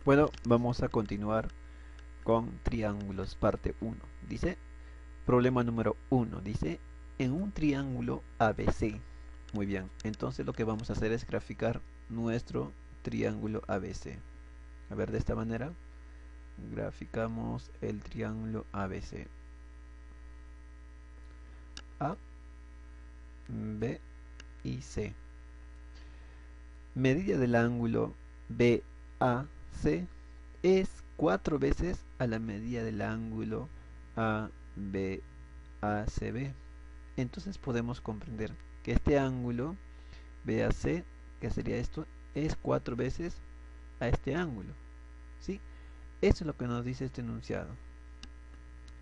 Bueno, vamos a continuar con triángulos parte uno. Dice, problema número uno. Dice, en un triángulo ABC. Muy bien, entonces lo que vamos a hacer es graficar nuestro triángulo ABC. A ver, de esta manera, graficamos el triángulo ABC. A, B y C. Medida del ángulo BAC es 4 veces a la medida del ángulo ABACB. Entonces podemos comprender que este ángulo BAC, que sería esto, es 4 veces a este ángulo. ¿Sí? Eso es lo que nos dice este enunciado.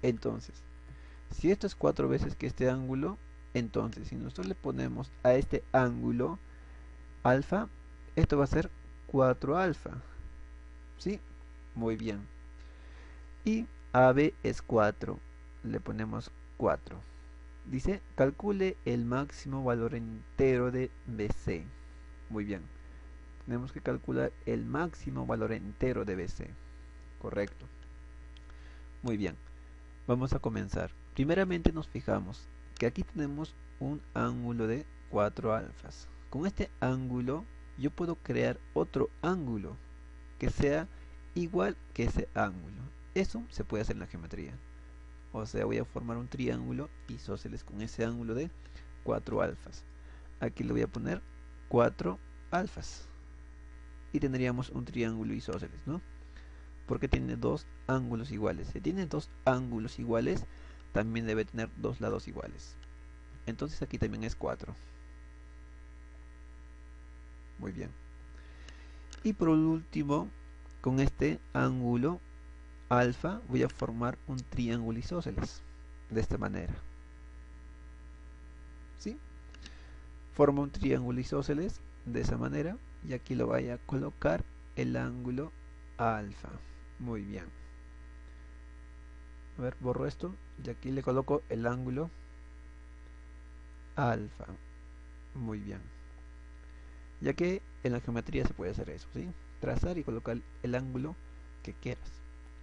Entonces, si esto es 4 veces que este ángulo, entonces si nosotros le ponemos a este ángulo alfa, esto va a ser 4 alfa. ¿Sí? Muy bien. Y AB es 4. Le ponemos 4. Dice, calcule el máximo valor entero de BC. Muy bien. Tenemos que calcular el máximo valor entero de BC. Correcto. Muy bien. Vamos a comenzar. Primeramente nos fijamos que aquí tenemos un ángulo de 4 alfas. Con este ángulo yo puedo crear otro ángulo que sea igual que ese ángulo. Eso se puede hacer en la geometría. O sea, voy a formar un triángulo isósceles con ese ángulo de 4 alfas. Aquí le voy a poner 4 alfas. Y tendríamos un triángulo isósceles, ¿no? Porque tiene dos ángulos iguales. Si tiene dos ángulos iguales, también debe tener dos lados iguales. Entonces aquí también es 4. Muy bien. Y por último, con este ángulo alfa voy a formar un triángulo isósceles. De esta manera. ¿Sí? Forma un triángulo isósceles de esa manera. Y aquí lo voy a colocar el ángulo alfa. Muy bien. A ver, borro esto. Y aquí le coloco el ángulo alfa. Muy bien. Ya que en la geometría se puede hacer eso, ¿sí? Trazar y colocar el ángulo que quieras.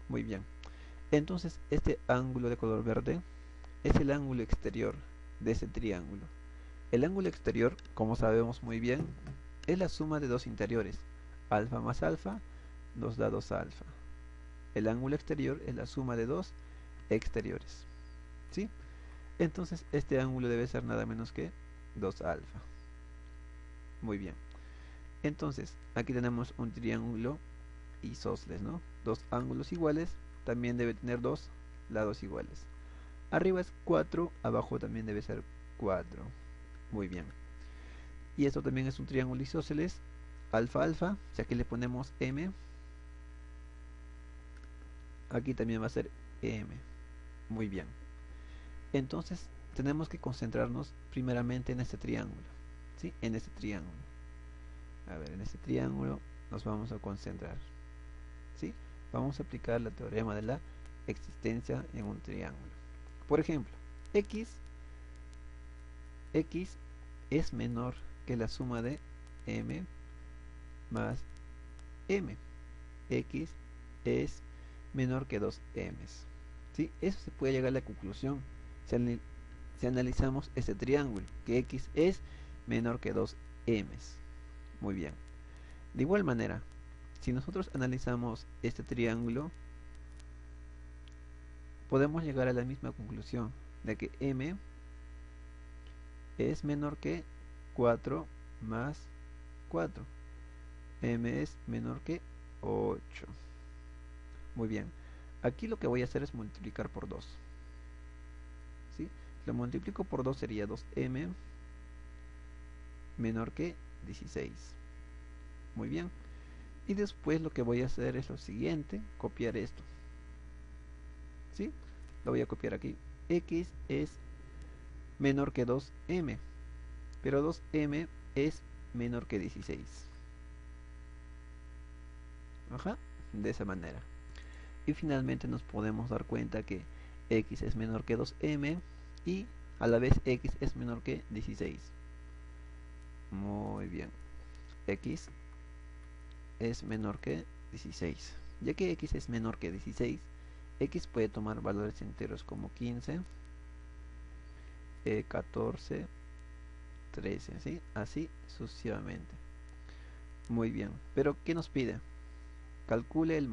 Muy bien. Entonces, este ángulo de color verde es el ángulo exterior de ese triángulo. El ángulo exterior, como sabemos muy bien, es la suma de dos interiores. Alfa más alfa nos da 2 alfa. El ángulo exterior es la suma de dos exteriores. ¿Sí? Entonces, este ángulo debe ser nada menos que 2 alfa. Muy bien. Entonces, aquí tenemos un triángulo isósceles, ¿no? Dos ángulos iguales, también debe tener dos lados iguales. Arriba es 4, abajo también debe ser 4. Muy bien. Y esto también es un triángulo isósceles, alfa alfa, si aquí le ponemos m, aquí también va a ser m. Muy bien. Entonces, tenemos que concentrarnos primeramente en este triángulo, ¿sí? En este triángulo. A ver, en este triángulo nos vamos a concentrar. ¿Sí? Vamos a aplicar la teorema de la existencia en un triángulo. Por ejemplo, x es menor que la suma de m más m. X es menor que 2m. ¿Sí? Eso se puede llegar a la conclusión si analizamos este triángulo, que x es menor que 2m. Muy bien. De igual manera, si nosotros analizamos este triángulo, podemos llegar a la misma conclusión de que m es menor que 4 más 4. M es menor que 8. Muy bien. Aquí lo que voy a hacer es multiplicar por 2. ¿Sí? Lo multiplico por 2 sería 2m menor que 16. Muy bien. Y después lo que voy a hacer es lo siguiente, copiar esto. ¿Sí? Lo voy a copiar aquí. X es menor que 2m, pero 2m es menor que 16. Ajá, de esa manera. Y finalmente nos podemos dar cuenta que x es menor que 2m y a la vez x es menor que 16. Muy bien. X es menor que 16. Ya que x es menor que 16, x puede tomar valores enteros como 15, 14, 13, ¿sí? Así sucesivamente. Muy bien, pero ¿qué nos pide? Calcule el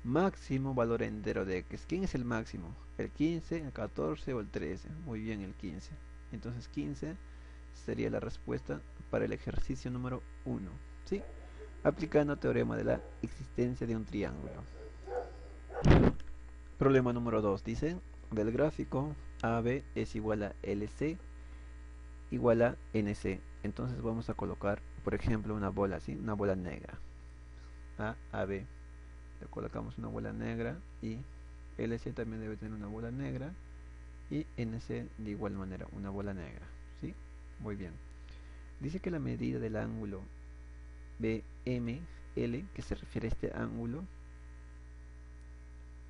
máximo valor entero de x. ¿Quién es el máximo? ¿El 15, el 14 o el 13? Muy bien, el 15. Entonces 15 sería la respuesta para el ejercicio número 1, ¿sí? Aplicando teorema de la existencia de un triángulo. Problema número 2 dice, del gráfico AB es igual a LC igual a NC. Entonces vamos a colocar, por ejemplo, una bola así, una bola negra. AB. Le colocamos una bola negra y LC también debe tener una bola negra y NC de igual manera, una bola negra, ¿sí? Muy bien. Dice que la medida del ángulo BML, que se refiere a este ángulo,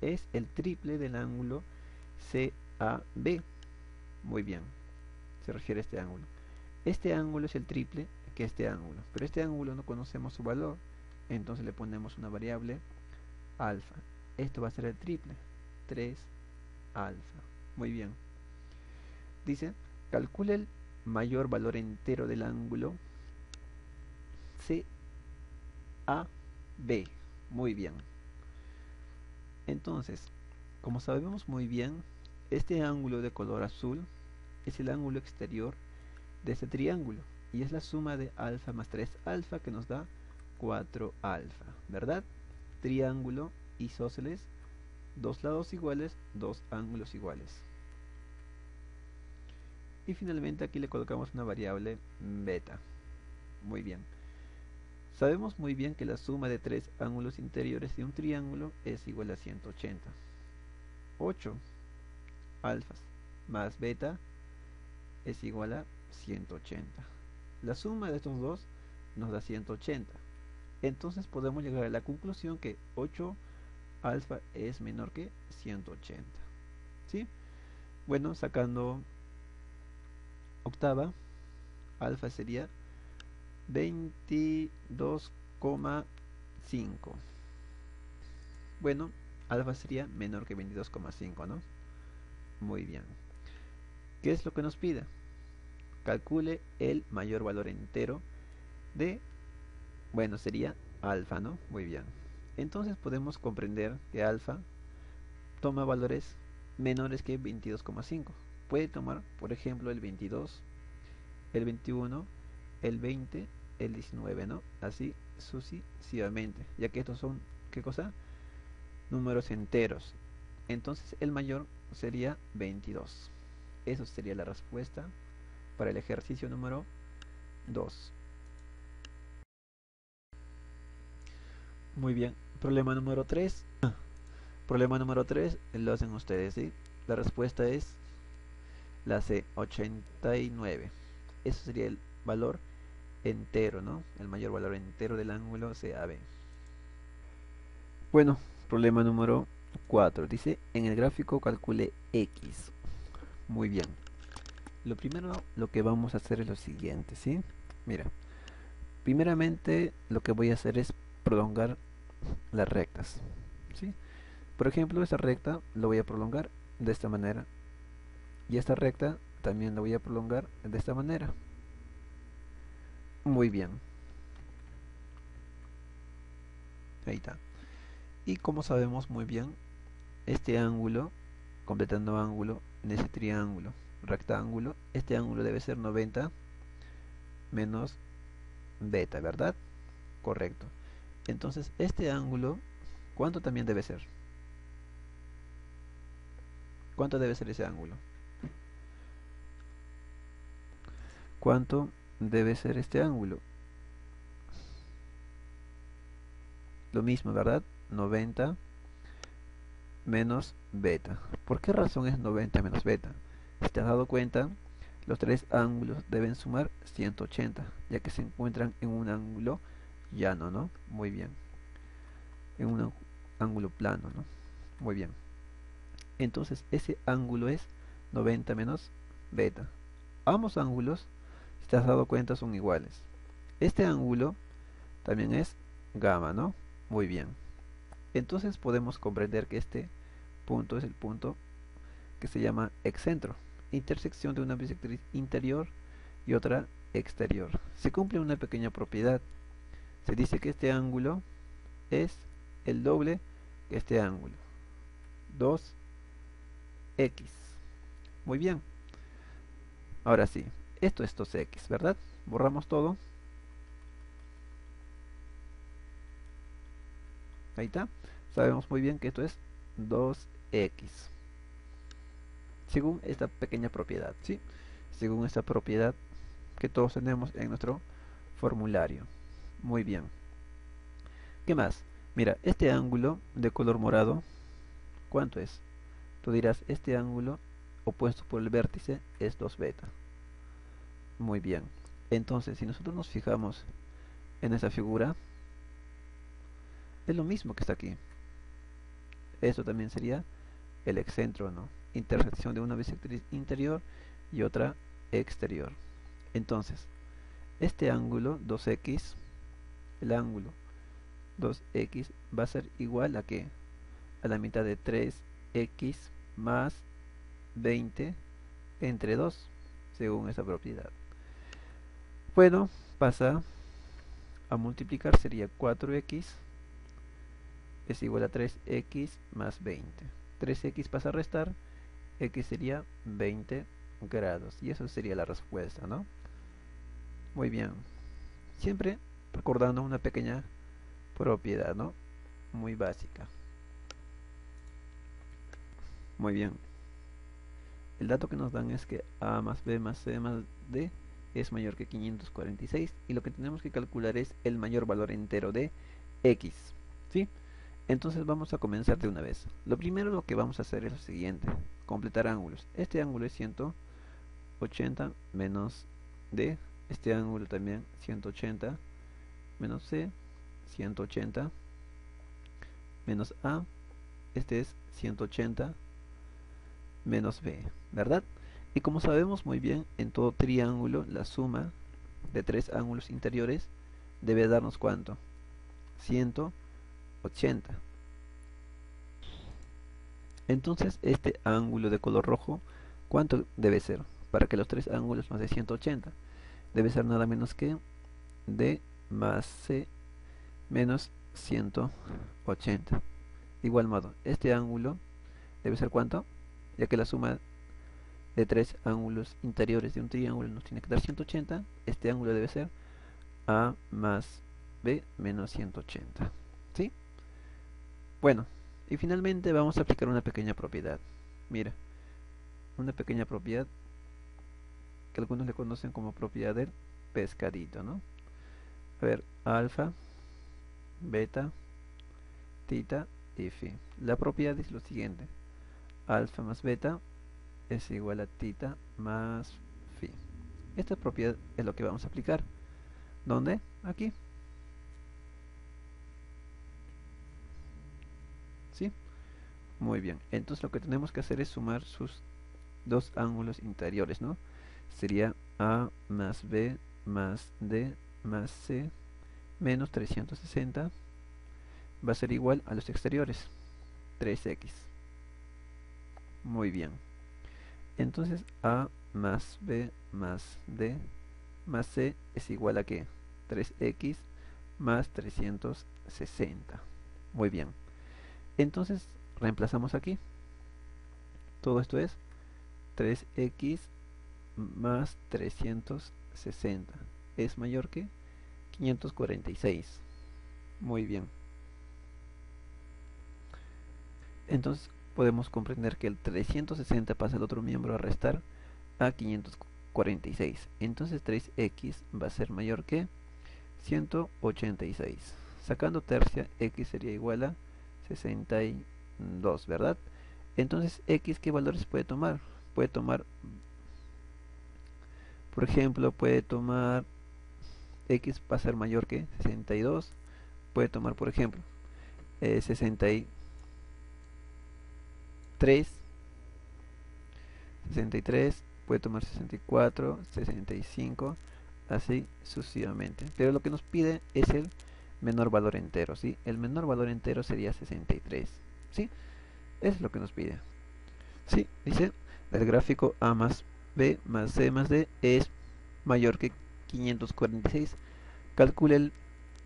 es el triple del ángulo CAB. Muy bien, se refiere a este ángulo. Este ángulo es el triple que este ángulo, pero este ángulo no conocemos su valor, entonces le ponemos una variable alfa. Esto va a ser el triple, 3 alfa. Muy bien. Dice, calcule el mayor valor entero del ángulo CAB. Muy bien. Entonces, como sabemos muy bien, este ángulo de color azul es el ángulo exterior de este triángulo y es la suma de alfa más 3 alfa que nos da 4 alfa, ¿verdad? Triángulo isósceles, dos lados iguales, dos ángulos iguales. Y finalmente aquí le colocamos una variable beta. Muy bien. Sabemos muy bien que la suma de tres ángulos interiores de un triángulo es igual a 180. 8 alfas más beta es igual a 180. La suma de estos dos nos da 180. Entonces podemos llegar a la conclusión que 8 alfa es menor que 180. ¿Sí? Bueno, sacando octava, alfa sería 22,5. Bueno, alfa sería menor que 22,5, ¿no? Muy bien. ¿Qué es lo que nos pide? Calcule el mayor valor entero de, bueno, sería alfa, ¿no? Muy bien. Entonces podemos comprender que alfa toma valores menores que 22,5. Puede tomar, por ejemplo, el 22, el 21, el 20, el 19, ¿no? Así sucesivamente, ya que estos son, ¿qué cosa? Números enteros. Entonces el mayor sería 22. Eso sería la respuesta para el ejercicio número 2. Muy bien. Problema número 3. Problema número 3 lo hacen ustedes, ¿sí? La respuesta es la C, 89. Eso sería el valor entero, ¿no? El mayor valor entero del ángulo CAB. Bueno, problema número 4. Dice, en el gráfico calcule X. Muy bien. Lo primero, lo que vamos a hacer es lo siguiente, ¿sí? Mira, primeramente lo que voy a hacer es prolongar las rectas, ¿sí? Por ejemplo, esta recta lo voy a prolongar de esta manera. Y esta recta también la voy a prolongar de esta manera. Muy bien. Ahí está. Y como sabemos muy bien, este ángulo, completando ángulo en ese triángulo rectángulo, este ángulo debe ser 90 menos beta, ¿verdad? Correcto. Entonces, este ángulo, ¿cuánto también debe ser? ¿Cuánto debe ser ese ángulo? ¿Cuánto debe ser este ángulo? Lo mismo, ¿verdad? 90 menos beta. ¿Por qué razón es 90 menos beta? Si te has dado cuenta, los tres ángulos deben sumar 180, ya que se encuentran en un ángulo llano, ¿no? Muy bien. En un ángulo plano, ¿no? Muy bien. Entonces, ese ángulo es 90 menos beta. Ambos ángulos, si te has dado cuenta, son iguales. Este ángulo también es gamma, ¿no? Muy bien. Entonces podemos comprender que este punto es el punto que se llama excentro, intersección de una bisectriz interior y otra exterior. Se cumple una pequeña propiedad. Se dice que este ángulo es el doble que este ángulo, 2x. Muy bien. Ahora sí, esto es 2x, ¿verdad? Borramos todo. Ahí está. Sabemos muy bien que esto es 2x. Según esta pequeña propiedad, ¿sí? Según esta propiedad que todos tenemos en nuestro formulario. Muy bien. ¿Qué más? Mira, este ángulo de color morado, ¿cuánto es? Tú dirás, este ángulo opuesto por el vértice es 2 beta. Muy bien. Entonces, si nosotros nos fijamos en esa figura, es lo mismo que está aquí. Esto también sería el excentro, ¿no? Intersección de una bisectriz interior y otra exterior. Entonces, este ángulo 2x, el ángulo 2x va a ser igual a ¿qué? A la mitad de 3x más 20 entre 2, según esa propiedad. Bueno, pasa a multiplicar, sería 4x es igual a 3x más 20. 3x pasa a restar, x sería 20 grados. Y eso sería la respuesta, ¿no? Muy bien. Siempre recordando una pequeña propiedad, ¿no? Muy básica. Muy bien. El dato que nos dan es que a más b más c más d es mayor que 546 y lo que tenemos que calcular es el mayor valor entero de x, ¿sí? Entonces vamos a comenzar de una vez. Lo primero lo que vamos a hacer es lo siguiente, completar ángulos. Este ángulo es 180 menos d, este ángulo también 180 menos c, 180 menos a, este es 180 menos b, ¿verdad? Y como sabemos muy bien, en todo triángulo la suma de tres ángulos interiores debe darnos ¿cuánto? 180. Entonces este ángulo de color rojo, ¿cuánto debe ser? Para que los tres ángulos más de 180 debe ser nada menos que d más c menos 180. De igual modo, este ángulo debe ser ¿cuánto? Ya que la suma de tres ángulos interiores de un triángulo nos tiene que dar 180, este ángulo debe ser a más b menos 180. ¿Sí? Bueno, y finalmente vamos a aplicar una pequeña propiedad. Mira, una pequeña propiedad que algunos le conocen como propiedad del pescadito, ¿no? A ver, alfa, beta, tita y phi. La propiedad es lo siguiente: alfa más beta es igual a tita más phi. Esta propiedad es lo que vamos a aplicar. ¿Dónde? Aquí. ¿Sí? Muy bien. Entonces lo que tenemos que hacer es sumar sus dos ángulos interiores, ¿no? Sería a más b más d más c menos 360 va a ser igual a los exteriores, 3x. Muy bien. Entonces a más b más d más c es igual a ¿qué? 3x más 360. Muy bien. Entonces reemplazamos aquí. Todo esto es 3x más 360 es mayor que 546. Muy bien. Entonces podemos comprender que el 360 pasa al otro miembro a restar a 546. Entonces 3x va a ser mayor que 186. Sacando tercia, x sería igual a 62, ¿verdad? Entonces x, ¿qué valores puede tomar? Puede tomar, por ejemplo, puede tomar x va a ser mayor que 62. Puede tomar, por ejemplo, 63, 63, puede tomar 64, 65, así sucesivamente. Pero lo que nos pide es el menor valor entero, ¿sí? El menor valor entero sería 63, ¿sí? Es lo que nos pide. Sí, dice, el gráfico A más B más C más D es mayor que 546. Calcule el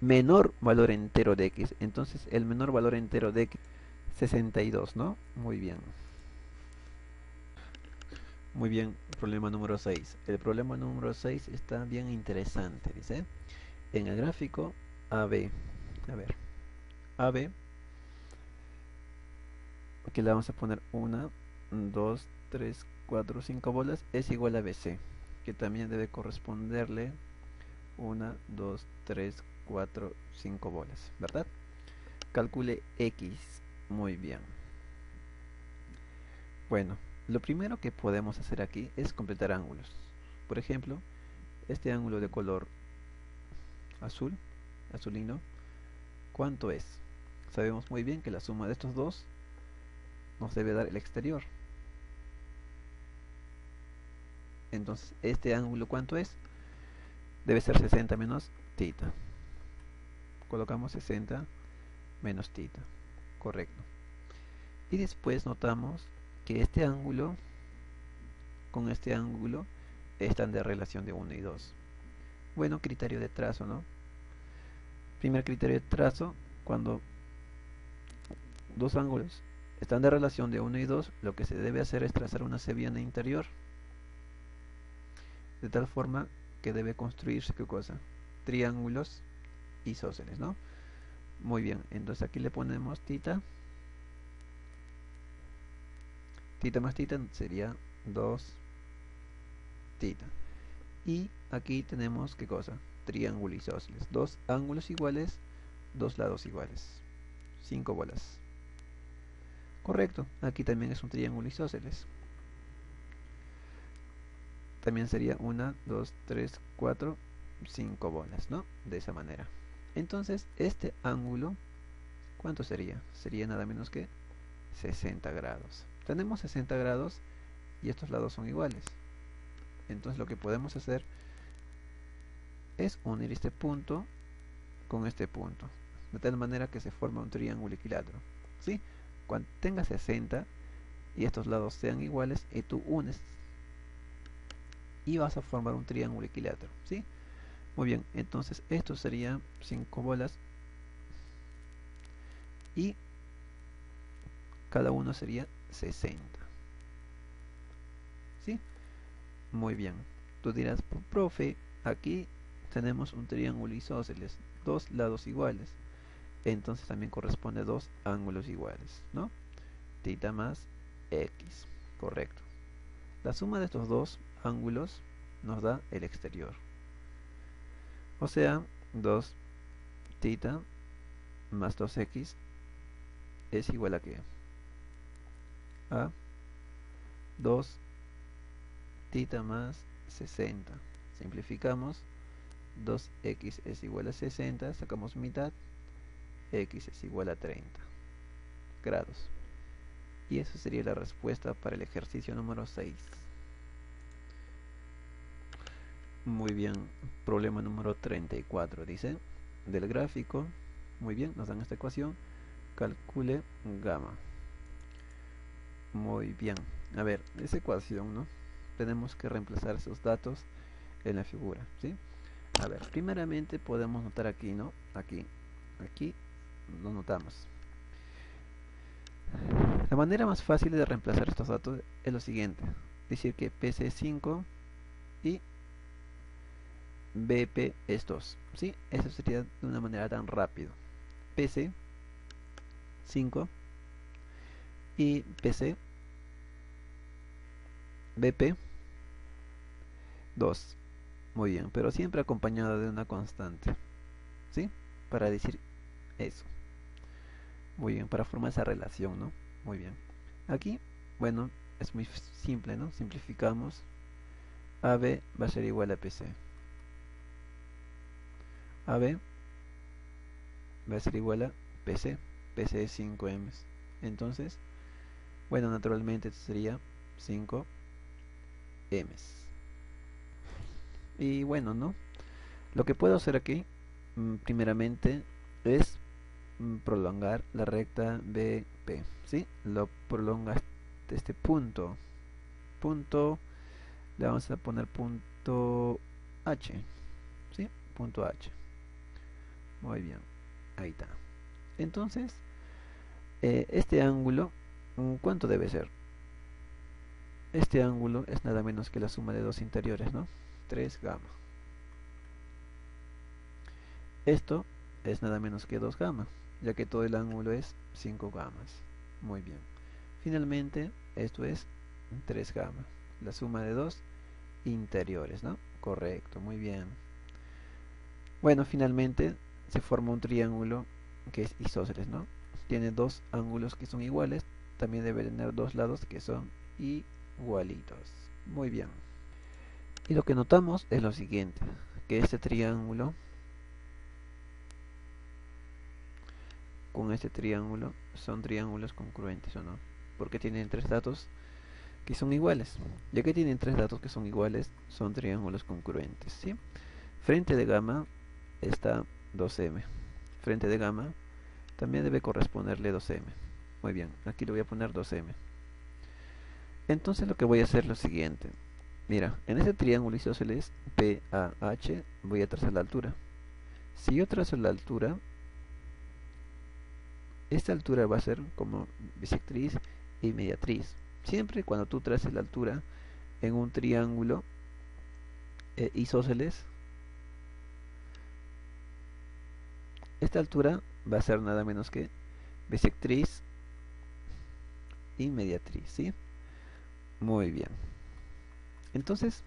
menor valor entero de X. Entonces, el menor valor entero de X, 62, ¿no? Muy bien. Muy bien, problema número 6. El problema número 6 está bien interesante, dice. En el gráfico AB, a ver, AB, aquí le vamos a poner 1, 2, 3, 4, 5 bolas, es igual a BC, que también debe corresponderle 1, 2, 3, 4, 5 bolas, ¿verdad? Calcule X, muy bien. Bueno, lo primero que podemos hacer aquí es completar ángulos. Por ejemplo, este ángulo de color azul, azulino, ¿cuánto es? Sabemos muy bien que la suma de estos dos nos debe dar el exterior. Entonces, este ángulo, ¿cuánto es? Debe ser 60 menos tita. Colocamos 60 menos tita. Correcto. Y después notamos que este ángulo con este ángulo están de relación de 1 y 2. Bueno, criterio de trazo, ¿no? Primer criterio de trazo, cuando dos ángulos están de relación de 1 y 2, lo que se debe hacer es trazar una sevillana interior, de tal forma que debe construirse, ¿qué cosa? Triángulos isósceles, ¿no? Muy bien, entonces aquí le ponemos tita. Tita más tita sería 2 tita. Y aquí tenemos, ¿qué cosa? Triángulo isósceles. Dos ángulos iguales, dos lados iguales. 5 bolas. Correcto, aquí también es un triángulo isósceles. También sería 1, 2, 3, 4, 5 bolas, ¿no? De esa manera. Entonces, este ángulo, ¿cuánto sería? Sería nada menos que 60 grados. Tenemos 60 grados y estos lados son iguales. Entonces lo que podemos hacer es unir este punto con este punto, de tal manera que se forma un triángulo equilátero, ¿sí? Cuando tenga 60 y estos lados sean iguales, y tú unes y vas a formar un triángulo equilátero, ¿sí? Muy bien, entonces esto sería 5 bolas y cada uno sería 60, ¿sí? Muy bien, tú dirás, profe, aquí tenemos un triángulo isósceles, dos lados iguales, entonces también corresponde dos ángulos iguales, ¿no? Tita más X, correcto. La suma de estos dos ángulos nos da el exterior. O sea, 2 tita más 2x es igual a ¿qué? A 2 tita más 60. Simplificamos. 2x es igual a 60, sacamos mitad, x es igual a 30 grados. Y esa sería la respuesta para el ejercicio número 6. Muy bien, problema número 34 dice, del gráfico, muy bien, nos dan esta ecuación, calcule gamma. Muy bien, a ver, esa ecuación, ¿no? Tenemos que reemplazar esos datos en la figura, ¿sí? A ver, primeramente podemos notar aquí, ¿no? Aquí lo notamos. La manera más fácil de reemplazar estos datos es lo siguiente, decir que PC es 5 y BP es 2, ¿sí? Eso sería de una manera tan rápido. PC 5 y PC BP 2. Muy bien, pero siempre acompañado de una constante, ¿sí? Para decir eso. Muy bien, para formar esa relación, ¿no? Muy bien. Aquí, bueno, es muy simple, ¿no? Simplificamos. AB va a ser igual a PC. AB va a ser igual a PC. PC es 5M. Entonces, bueno, naturalmente esto sería 5M. Y bueno, ¿no? Lo que puedo hacer aquí, primeramente, es prolongar la recta BP, ¿sí? Lo prolonga hasta este punto. Le vamos a poner punto H, ¿sí? Punto H. Muy bien, ahí está. Entonces, este ángulo, ¿cuánto debe ser? Este ángulo es nada menos que la suma de dos interiores, ¿no? 3 gamma. Esto es nada menos que 2 gamma, ya que todo el ángulo es 5 gamas. Muy bien. Finalmente, esto es 3 gamma, la suma de dos interiores, ¿no? Correcto, muy bien. Bueno, finalmente se forma un triángulo que es isósceles, ¿no? Tiene dos ángulos que son iguales, también debe tener dos lados que son igualitos. Muy bien. Y lo que notamos es lo siguiente, que este triángulo con este triángulo son triángulos congruentes, ¿o no? Porque tienen tres datos que son iguales. Ya que tienen tres datos que son iguales, son triángulos congruentes, ¿sí? Frente de gamma está 2m. Frente de gamma también debe corresponderle 2m. Muy bien, aquí le voy a poner 2m. Entonces lo que voy a hacer es lo siguiente. Mira, en este triángulo isósceles PAH voy a trazar la altura. Si yo trazo la altura, esta altura va a ser como bisectriz y mediatriz. Siempre cuando tú traces la altura en un triángulo isósceles, esta altura va a ser nada menos que bisectriz y mediatriz, ¿sí? Muy bien. Entonces,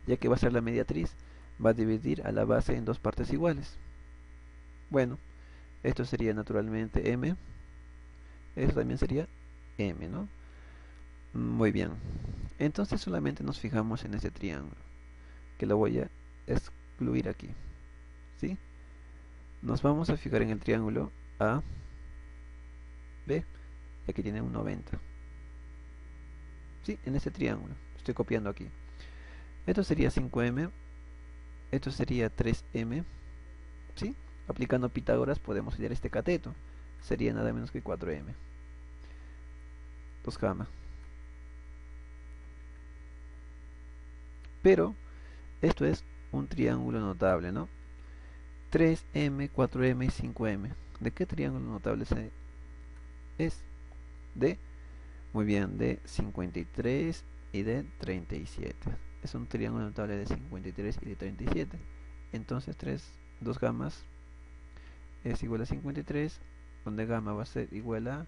ya que va a ser la mediatriz, va a dividir a la base en dos partes iguales. Bueno, esto sería naturalmente m, esto también sería m, ¿no? Muy bien. Entonces solamente nos fijamos en ese triángulo, que lo voy a excluir aquí, ¿sí? Nos vamos a fijar en el triángulo AB, y aquí tiene un 90. Sí, en este triángulo. Estoy copiando aquí. Esto sería 5m, esto sería 3m, ¿sí? Aplicando Pitágoras podemos hallar este cateto. Sería nada menos que 4m. 2 gamma. Pero esto es un triángulo notable, ¿no? 3m, 4m y 5m. ¿De qué triángulo notable es? De, muy bien, de 53 y de 37. Es un triángulo notable de 53 y de 37. Entonces 2 gamas es igual a 53, donde gamma va a ser igual a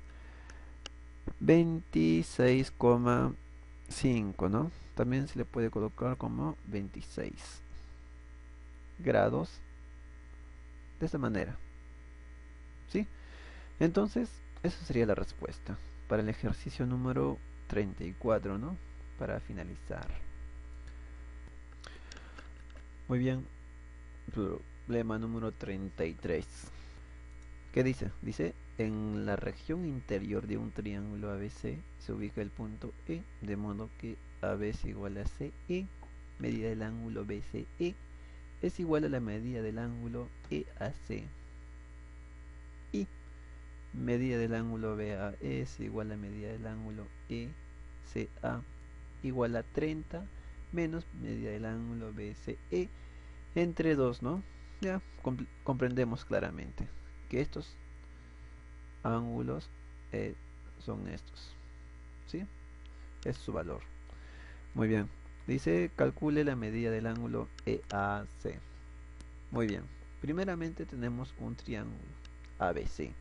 26,5, ¿no? También se le puede colocar como 26 grados de esta manera, ¿sí? Entonces, esa sería la respuesta para el ejercicio número 34, ¿no? Para finalizar. Muy bien, problema número 33. ¿Qué dice? Dice, en la región interior de un triángulo ABC se ubica el punto E, de modo que AB es igual a CE, medida del ángulo BCE es igual a la medida del ángulo EAC, y medida del ángulo BAE es igual a medida del ángulo ECA igual a 30 menos medida del ángulo BCE entre 2, ¿no? Ya comprendemos claramente que estos ángulos son estos, ¿sí? Es su valor. Muy bien. Dice, calcule la medida del ángulo EAC. Muy bien. Primeramente tenemos un triángulo ABC.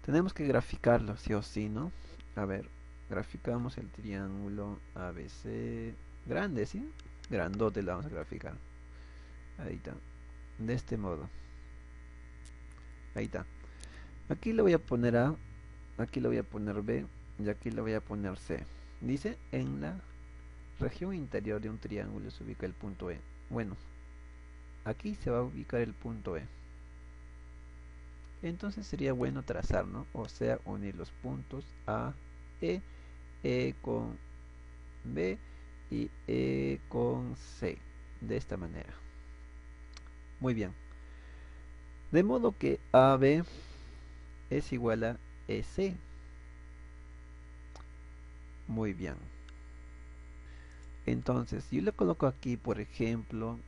Tenemos que graficarlo, sí o sí, ¿no? A ver, graficamos el triángulo ABC grande, ¿sí? Grandote lo vamos a graficar. Ahí está. De este modo. Ahí está. Aquí le voy a poner A, aquí le voy a poner B y aquí le voy a poner C. Dice, en la región interior de un triángulo se ubica el punto E. Bueno, aquí se va a ubicar el punto E. Entonces sería bueno trazar, ¿no? O sea, unir los puntos A, E con B y E con C. De esta manera. Muy bien. De modo que AB es igual a EC. Muy bien. Entonces, yo le coloco aquí, por ejemplo,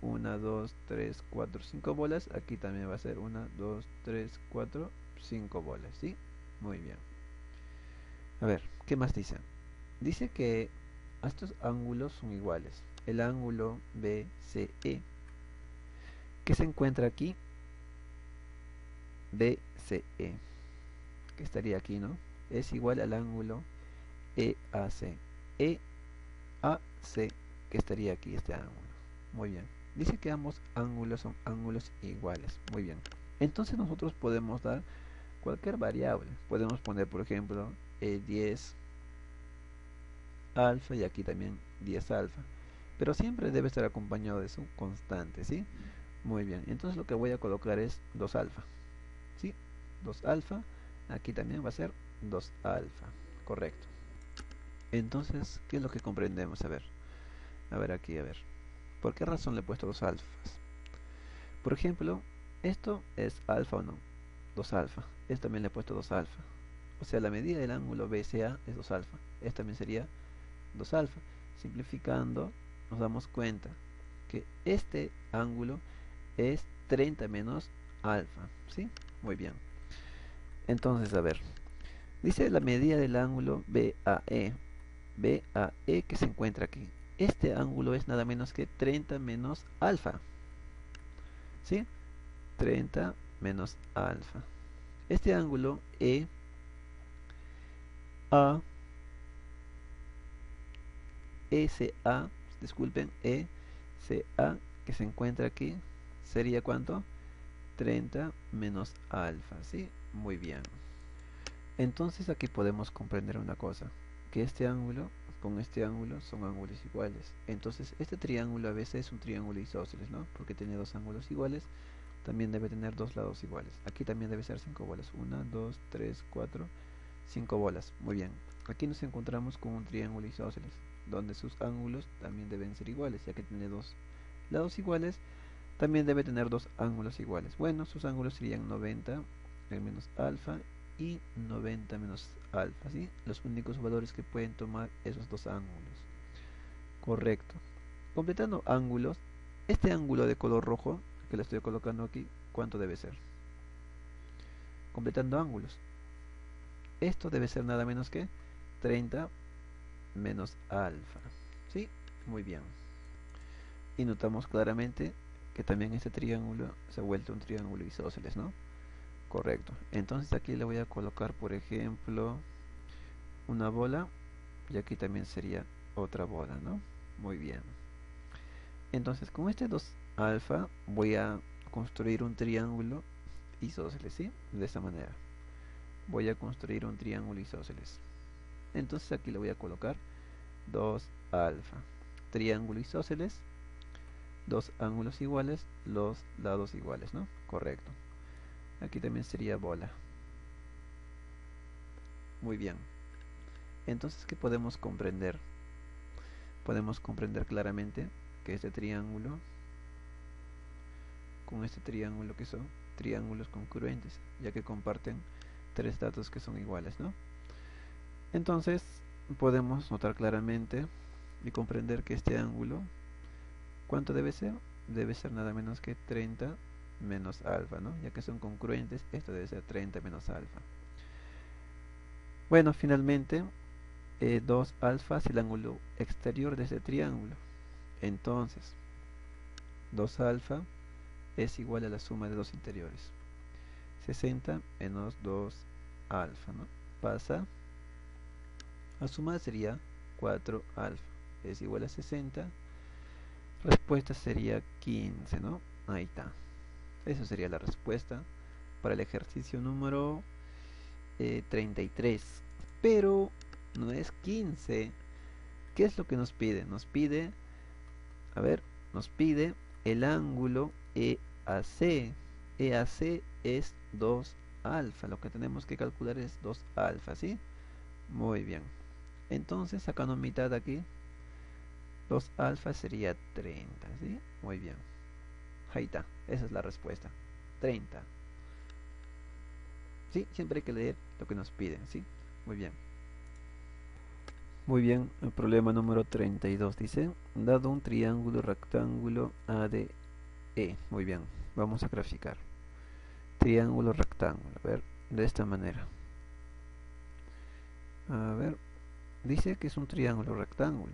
1, 2, 3, 4, 5 bolas. Aquí también va a ser 1, 2, 3, 4, 5 bolas, ¿sí? Muy bien. A ver, ¿qué más dice? Dice que estos ángulos son iguales. El ángulo BCE, que se encuentra aquí, BCE, que estaría aquí, ¿no? Es igual al ángulo EAC. EAC, que estaría aquí, este ángulo. Muy bien. Dice que ambos ángulos son ángulos iguales. Muy bien. Entonces nosotros podemos dar cualquier variable. Podemos poner, por ejemplo, 10 alfa y aquí también 10 alfa. Pero siempre debe estar acompañado de su constante, ¿sí? Muy bien. Entonces lo que voy a colocar es 2 alfa. ¿Sí? 2 alfa. Aquí también va a ser 2 alfa. Correcto. Entonces, ¿qué es lo que comprendemos? A ver aquí, a ver. ¿Por qué razón le he puesto 2 alfas? Por ejemplo, esto es alfa o no. 2 alfa. Esto también le he puesto 2 alfa. O sea, la medida del ángulo BCA es 2 alfa. Esto también sería 2 alfa. Simplificando, nos damos cuenta que este ángulo es 30 menos alfa. ¿Sí? Muy bien. Entonces, a ver. Dice la medida del ángulo BAE. BAE que se encuentra aquí. Este ángulo es nada menos que 30 menos alfa. ¿Sí? 30 menos alfa. Este ángulo ECA, disculpen, ECA que se encuentra aquí, sería ¿cuánto? 30 menos alfa, ¿sí? Muy bien. Entonces aquí podemos comprender una cosa, que este ángulo con este ángulo son ángulos iguales. Entonces este triángulo a veces es un triángulo isósceles, ¿no? Porque tiene dos ángulos iguales, también debe tener dos lados iguales. Aquí también debe ser 5 bolas. 1, 2, 3, 4, 5 bolas. Muy bien. Aquí nos encontramos con un triángulo isósceles, donde sus ángulos también deben ser iguales, ya que tiene dos lados iguales, también debe tener dos ángulos iguales. Bueno, sus ángulos serían 90 menos alfa y 90 menos alfa, ¿sí? Los únicos valores que pueden tomar esos dos ángulos. Correcto. Completando ángulos, este ángulo de color rojo, que le estoy colocando aquí, ¿cuánto debe ser? Completando ángulos. Esto debe ser nada menos que 30 menos alfa. ¿Sí? Muy bien. Y notamos claramente que también este triángulo se ha vuelto un triángulo isósceles, ¿no? Correcto. Entonces aquí le voy a colocar, por ejemplo, una bola y aquí también sería otra bola, ¿no? Muy bien. Entonces con este 2 alfa voy a construir un triángulo isósceles, ¿sí? De esta manera. Voy a construir un triángulo isósceles. Entonces aquí le voy a colocar 2 alfa. Triángulo isósceles, dos ángulos iguales, los lados iguales, ¿no? Correcto. Aquí también sería bola. Muy bien. Entonces, ¿qué podemos comprender? Podemos comprender claramente que este triángulo con este triángulo, que son triángulos congruentes, ya que comparten tres datos que son iguales, ¿no? Entonces, podemos notar claramente y comprender que este ángulo, ¿cuánto debe ser? Debe ser nada menos que 30 menos alfa, ¿no? Ya que son congruentes, esto debe ser 30 menos alfa. Bueno, finalmente, 2 alfa es el ángulo exterior de este triángulo. Entonces, 2 alfa es igual a la suma de dos interiores. 60 menos 2 alfa, ¿no? Pasa a sumar, sería 4 alfa. Es igual a 60. Respuesta sería 15, ¿no? Ahí está. Esa sería la respuesta para el ejercicio número 33. Pero no es 15. ¿Qué es lo que nos pide? Nos pide, a ver, nos pide el ángulo EAC. EAC es 2 alfa. Lo que tenemos que calcular es 2 alfa, ¿sí? Muy bien. Entonces, sacando mitad aquí, 2 alfa sería 30, ¿sí? Muy bien. Ahí está. Esa es la respuesta. 30. ¿Sí? Siempre hay que leer lo que nos piden, ¿sí? Muy bien. Muy bien, el problema número 32 dice, dado un triángulo rectángulo ADE. Muy bien, vamos a graficar. Triángulo rectángulo, a ver, de esta manera. A ver, dice que es un triángulo rectángulo.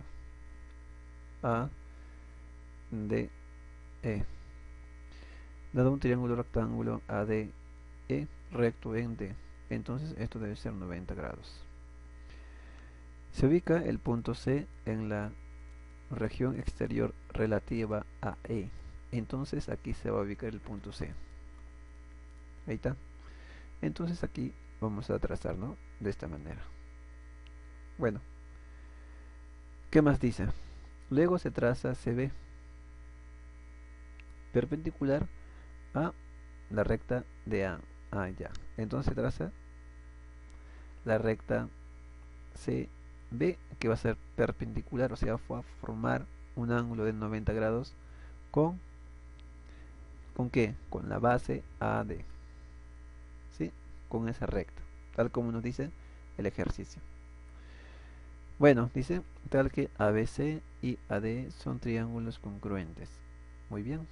ADE. Dado un triángulo rectángulo ADE recto en D, entonces esto debe ser 90 grados. Se ubica el punto C en la región exterior relativa a E. Entonces aquí se va a ubicar el punto C. Ahí está. Entonces aquí vamos a trazar, ¿no? De esta manera. Bueno, ¿qué más dice? Luego se traza CB perpendicular a la recta de A. Ah, ya. Entonces se traza la recta CB que va a ser perpendicular, o sea, va a formar un ángulo de 90 grados con qué? Con la base AD, ¿sí? Con esa recta, tal como nos dice el ejercicio. Bueno, dice tal que ABC y AD son triángulos congruentes. Muy bien.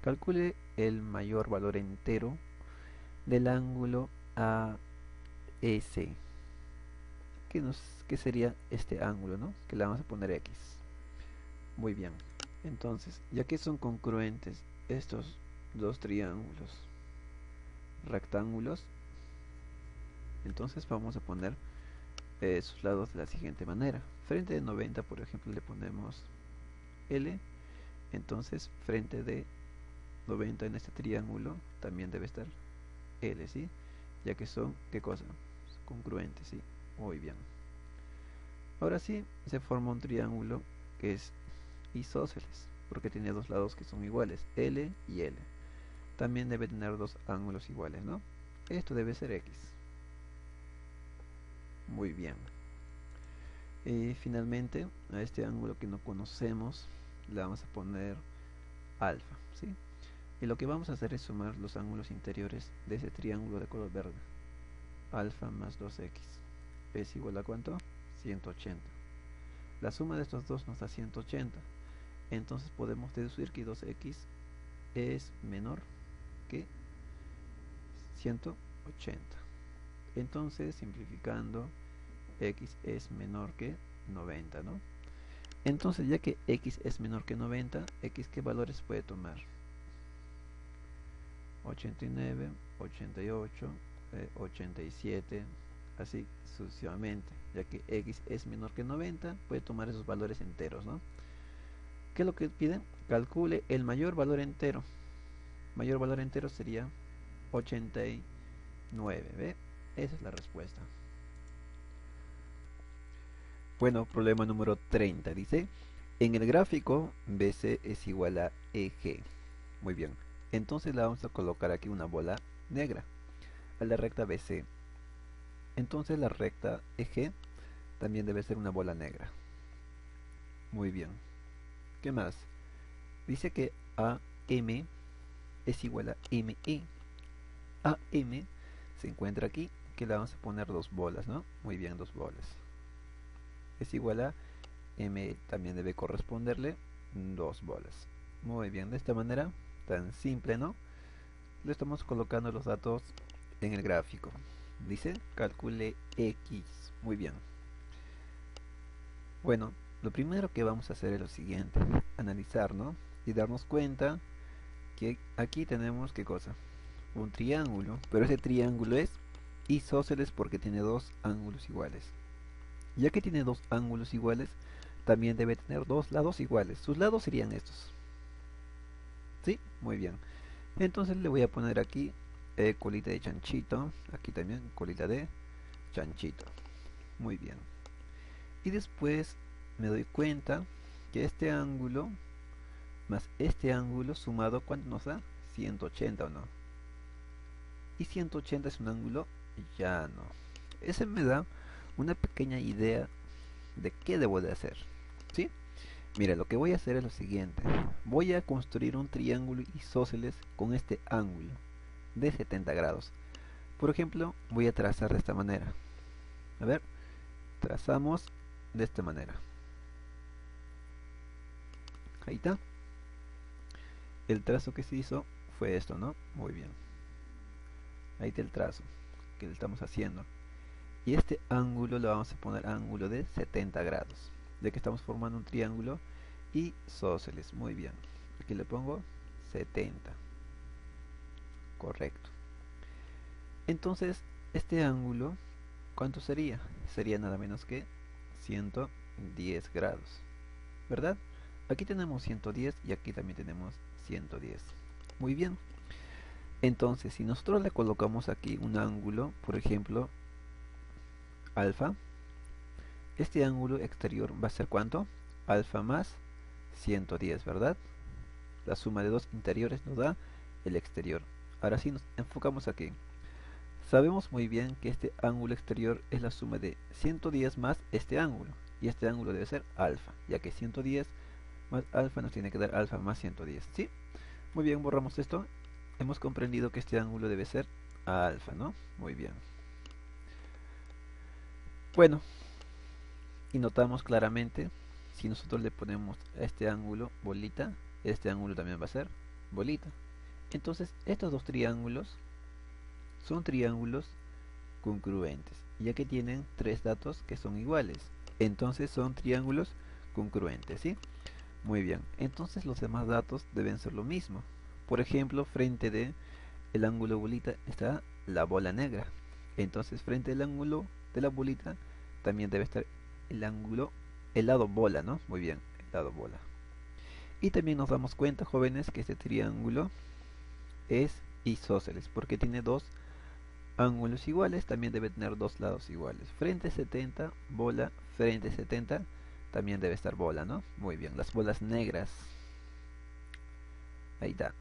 Calcule el mayor valor entero del ángulo AEC. ¿Qué sería este ángulo, no? Que le vamos a poner X. Muy bien. Entonces, ya que son congruentes estos dos triángulos rectángulos, entonces vamos a poner sus lados de la siguiente manera. Frente de 90, por ejemplo, le ponemos L. Entonces, frente de 90 en este triángulo también debe estar L, ¿sí? Ya que son, ¿qué cosa? Congruentes, ¿sí? Muy bien. Ahora sí, se forma un triángulo que es isósceles, porque tiene dos lados que son iguales, L y L. También debe tener dos ángulos iguales, ¿no? Esto debe ser X. Muy bien. Y finalmente, a este ángulo que no conocemos, le vamos a poner alfa, ¿sí? Y lo que vamos a hacer es sumar los ángulos interiores de ese triángulo de color verde. Alfa más 2x es igual a ¿cuánto? 180. La suma de estos dos nos da 180. Entonces podemos deducir que 2x es menor que 180. Entonces, simplificando, x es menor que 90, ¿no? Entonces, ya que x es menor que 90, x ¿qué valores puede tomar? 89, 88, 87, así sucesivamente. Ya que x es menor que 90, puede tomar esos valores enteros, ¿no? ¿Qué es lo que piden? Calcule el mayor valor entero. Mayor valor entero sería 89, ¿ve? Esa es la respuesta. Bueno, problema número 30 dice, en el gráfico BC es igual a EG. Muy bien, entonces le vamos a colocar aquí una bola negra a la recta BC. Entonces la recta EG también debe ser una bola negra. Muy bien. ¿Qué más? Dice que AM es igual a ME. AM se encuentra aquí, que le vamos a poner dos bolas, ¿no? Muy bien, dos bolas. Es igual a M, también debe corresponderle dos bolas. Muy bien, de esta manera, tan simple, ¿no? Le estamos colocando los datos en el gráfico. Dice, calcule X. Muy bien. Bueno, lo primero que vamos a hacer es lo siguiente, analizar, ¿no? Y darnos cuenta que aquí tenemos, ¿qué cosa? Un triángulo, pero ese triángulo es isósceles porque tiene dos ángulos iguales. Ya que tiene dos ángulos iguales, también debe tener dos lados iguales. Sus lados serían estos. ¿Sí? Muy bien. Entonces le voy a poner aquí colita de chanchito. Aquí también colita de chanchito. Muy bien. Y después me doy cuenta que este ángulo más este ángulo sumado, ¿cuánto nos da? 180, ¿o no? Y 180 es un ángulo llano. Ese me da una pequeña idea de qué debo de hacer. ¿Sí? Mira, lo que voy a hacer es lo siguiente. Voy a construir un triángulo isósceles con este ángulo. de 70 grados. Por ejemplo, voy a trazar de esta manera. A ver, trazamos de esta manera. Ahí está. El trazo que se hizo fue esto, ¿no? Muy bien. Ahí está el trazo que le estamos haciendo. Y este ángulo lo vamos a poner ángulo de 70 grados. Ya que estamos formando un triángulo isósceles. Muy bien. Aquí le pongo 70. Correcto. Entonces, este ángulo, ¿cuánto sería? Sería nada menos que 110 grados. ¿Verdad? Aquí tenemos 110 y aquí también tenemos 110. Muy bien. Entonces, si nosotros le colocamos aquí un ángulo, por ejemplo, alfa, este ángulo exterior va a ser ¿cuánto? Alfa más 110, ¿verdad? La suma de dos interiores nos da el exterior. Ahora sí nos enfocamos aquí. Sabemos muy bien que este ángulo exterior es la suma de 110 más este ángulo. Y este ángulo debe ser alfa, ya que 110 más alfa nos tiene que dar alfa más 110, ¿sí? Muy bien, borramos esto. Hemos comprendido que este ángulo debe ser alfa, ¿no? Muy bien. Bueno, y notamos claramente, si nosotros le ponemos a este ángulo bolita, este ángulo también va a ser bolita. Entonces, estos dos triángulos son triángulos congruentes, ya que tienen tres datos que son iguales. Entonces son triángulos congruentes, ¿sí? Muy bien, entonces los demás datos deben ser lo mismo. Por ejemplo, frente de el ángulo bolita está la bola negra. Entonces frente al ángulo de la bolita también debe estar el ángulo, el lado bola, ¿no? Muy bien, el lado bola. Y también nos damos cuenta, jóvenes, que este triángulo es isósceles, porque tiene dos ángulos iguales, también debe tener dos lados iguales. Frente 70, bola, frente 70, también debe estar bola, ¿no? Muy bien, las bolas negras. Ahí está,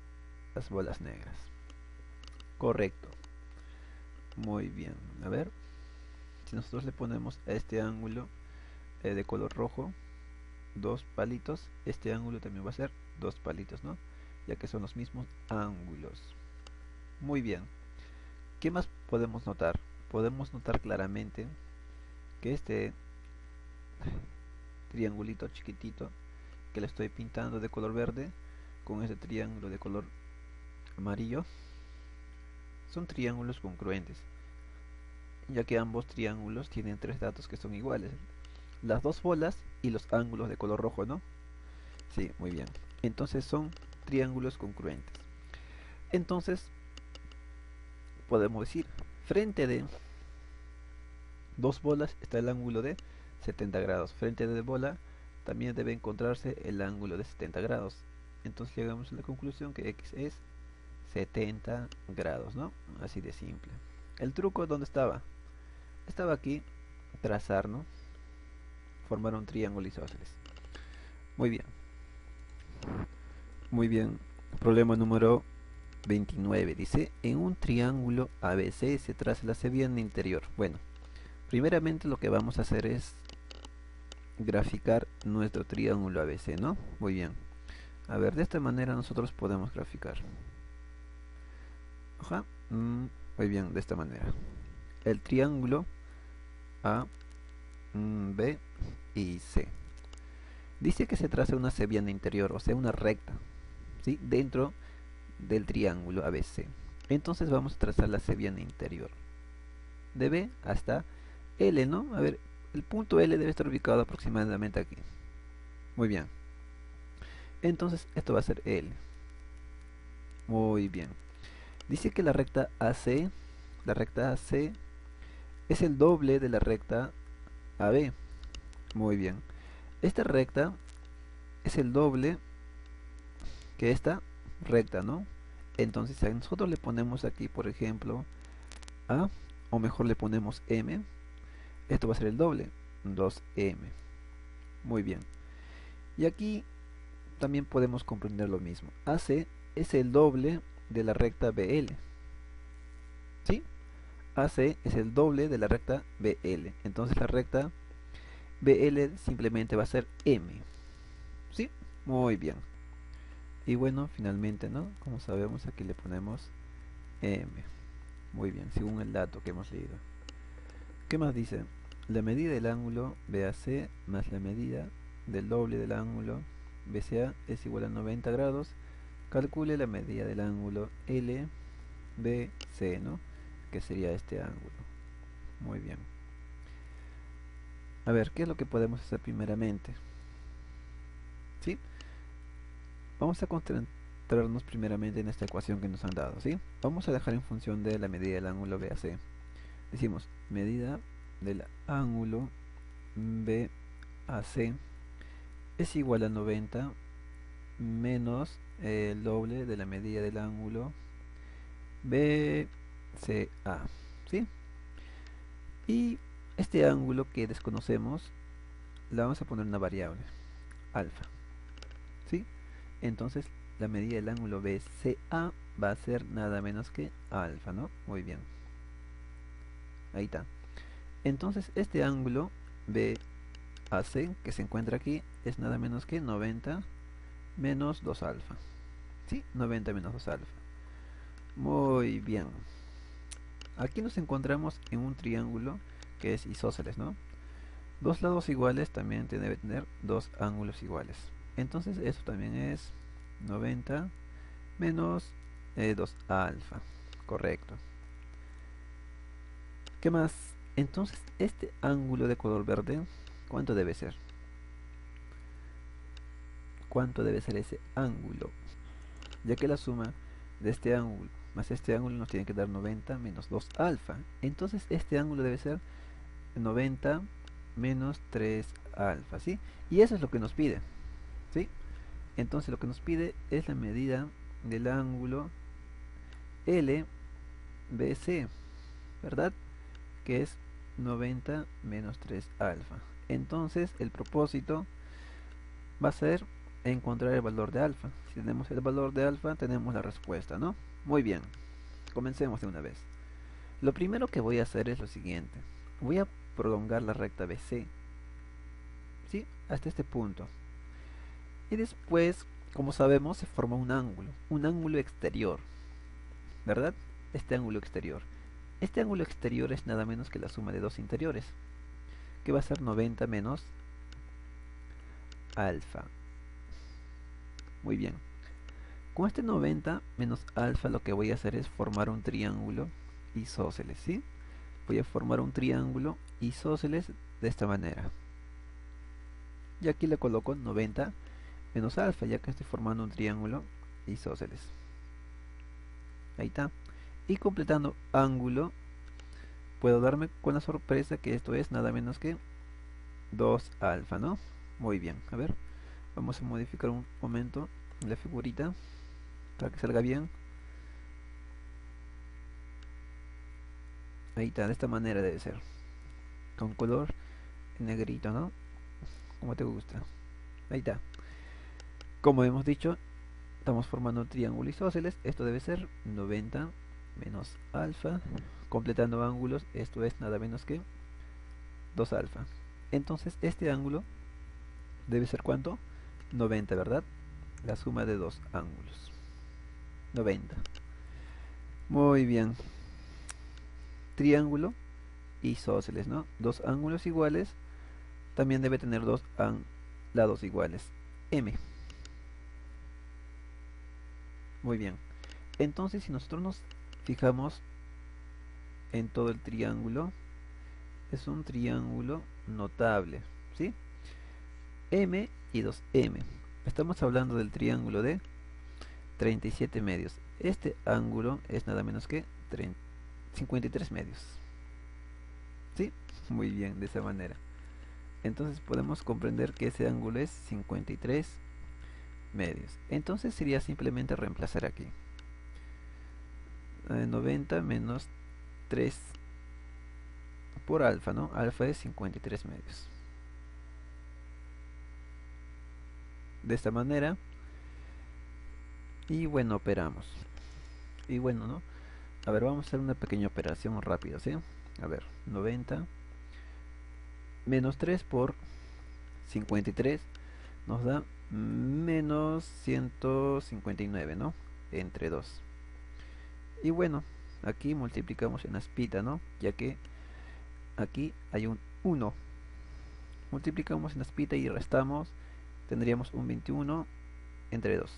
las bolas negras. Correcto. Muy bien, a ver. Si nosotros le ponemos a este ángulo de color rojo dos palitos, este ángulo también va a ser dos palitos, ¿no? Ya que son los mismos ángulos. Muy bien. ¿Qué más podemos notar? Podemos notar claramente que este triangulito chiquitito que le estoy pintando de color verde con este triángulo de color amarillo son triángulos congruentes, ya que ambos triángulos tienen tres datos que son iguales, las dos bolas y los ángulos de color rojo, ¿no? Sí, muy bien. Entonces son triángulos congruentes. Entonces podemos decir, frente de dos bolas está el ángulo de 70 grados. Frente de bola también debe encontrarse el ángulo de 70 grados. Entonces llegamos a la conclusión que x es 70 grados, ¿no? Así de simple. El truco, ¿dónde estaba? Estaba aquí, trazar, ¿no? Formar un triángulo isósceles. Muy bien. Muy bien. Problema número 29. Dice, en un triángulo ABC se traza la cebiana interior. Bueno, primeramente lo que vamos a hacer es graficar nuestro triángulo ABC, ¿no? Muy bien. A ver, de esta manera nosotros podemos graficar. Ajá. Muy bien, de esta manera. El triángulo A, B y C. Dice que se traza una cebiana interior, o sea, una recta, ¿sí? Dentro del triángulo ABC. Entonces vamos a trazar la cebiana interior. De B hasta L, ¿no? A ver, el punto L debe estar ubicado aproximadamente aquí. Muy bien. Entonces esto va a ser L. Muy bien. Dice que la recta AC es el doble de la recta AB. Muy bien. Esta recta es el doble que esta recta, ¿no? Entonces, si nosotros le ponemos aquí, por ejemplo, A, o mejor le ponemos M, esto va a ser el doble, 2M. Muy bien. Y aquí también podemos comprender lo mismo. AC es el doble de la recta BL. ¿Sí? AC es el doble de la recta BL. Entonces la recta BL simplemente va a ser M. ¿Sí? Muy bien. Y bueno, finalmente, ¿no? Como sabemos, aquí le ponemos m. Muy bien, según el dato que hemos leído. ¿Qué más dice? La medida del ángulo BAC más la medida del doble del ángulo BCA es igual a 90 grados. Calcule la medida del ángulo LBC, ¿no? Que sería este ángulo. Muy bien. A ver, ¿qué es lo que podemos hacer primeramente? ¿Sí? Vamos a concentrarnos primeramente en esta ecuación que nos han dado, ¿sí? Vamos a dejar en función de la medida del ángulo BAC. Decimos, medida del ángulo BAC es igual a 90 menos el doble de la medida del ángulo BCA, ¿sí? Y este ángulo que desconocemos, le vamos a poner una variable, alfa, ¿sí? Entonces la medida del ángulo BCA va a ser nada menos que alfa, ¿no? Muy bien. Ahí está. Entonces este ángulo BAC que se encuentra aquí es nada menos que 90 menos 2 alfa. ¿Sí? 90 menos 2 alfa. Muy bien. Aquí nos encontramos en un triángulo que es isósceles, ¿no? Dos lados iguales también debe tener dos ángulos iguales. Entonces eso también es 90 menos 2 alfa. Correcto. ¿Qué más? Entonces este ángulo de color verde, ¿cuánto debe ser? ¿Cuánto debe ser ese ángulo? Ya que la suma de este ángulo más este ángulo nos tiene que dar 90 menos 2 alfa. Entonces este ángulo debe ser 90 menos 3 alfa, ¿sí? Y eso es lo que nos pide, ¿sí? Entonces lo que nos pide es la medida del ángulo LBC, ¿verdad? Que es 90 menos 3 alfa. Entonces el propósito va a ser encontrar el valor de alfa. Si tenemos el valor de alfa, tenemos la respuesta, ¿no? Muy bien, comencemos de una vez. Lo primero que voy a hacer es lo siguiente. Voy a prolongar la recta BC, ¿sí? Hasta este punto. Y después, como sabemos, se forma un ángulo exterior, ¿verdad? Este ángulo exterior. Este ángulo exterior es nada menos que la suma de dos interiores, que va a ser 90 menos alfa. Muy bien. Con este 90 menos alfa lo que voy a hacer es formar un triángulo isósceles, ¿sí? Voy a formar un triángulo isósceles de esta manera. Y aquí le coloco 90 menos alfa, ya que estoy formando un triángulo isósceles. Ahí está. Y completando ángulo, puedo darme con la sorpresa que esto es nada menos que 2 alfa, ¿no? Muy bien, a ver, vamos a modificar un momento la figurita para que salga bien. Ahí está, de esta manera debe ser, con color negrito, ¿no? Como te gusta. Ahí está. Como hemos dicho, estamos formando un triángulo isósceles. Esto debe ser 90 menos alfa. Completando ángulos, esto es nada menos que 2 alfa. Entonces este ángulo debe ser ¿cuánto? 90, ¿verdad? La suma de dos ángulos. 90. Muy bien. Triángulo isósceles, ¿no? Dos ángulos iguales. También debe tener dos lados iguales. M. Muy bien. Entonces, si nosotros nos fijamos en todo el triángulo, es un triángulo notable, ¿sí? M y 2M. Estamos hablando del triángulo de 37 medios. Este ángulo es nada menos que 53 medios. ¿Sí? Muy bien, de esa manera. Entonces podemos comprender que ese ángulo es 53 medios. Entonces sería simplemente reemplazar aquí. 90 menos 3 por alfa, ¿no? Alfa es 53 medios. De esta manera. Y bueno, operamos. Y bueno, ¿no? A ver, vamos a hacer una pequeña operación rápida, ¿sí? A ver, 90 menos 3 por 53 nos da menos 159, ¿no? Entre 2. Y bueno, aquí multiplicamos en aspita, ¿no? Ya que aquí hay un 1. Multiplicamos en aspita y restamos, tendríamos un 21 entre 2.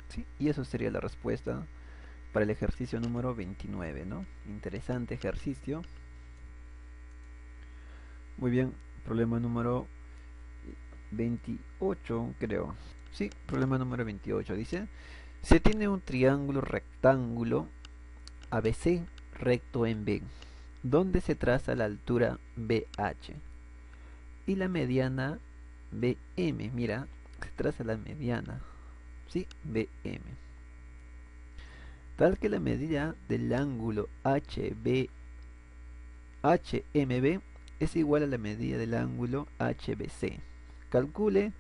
¿Sí? Y eso sería la respuesta para el ejercicio número 29, ¿no? Interesante ejercicio. Muy bien, problema número 28, creo. Sí, problema número 28 dice: se tiene un triángulo rectángulo ABC recto en B, donde se traza la altura BH y la mediana BM. Mira, se traza la mediana, ¿sí? BM. Tal que la medida del ángulo HMB es igual a la medida del ángulo HBC. Calcule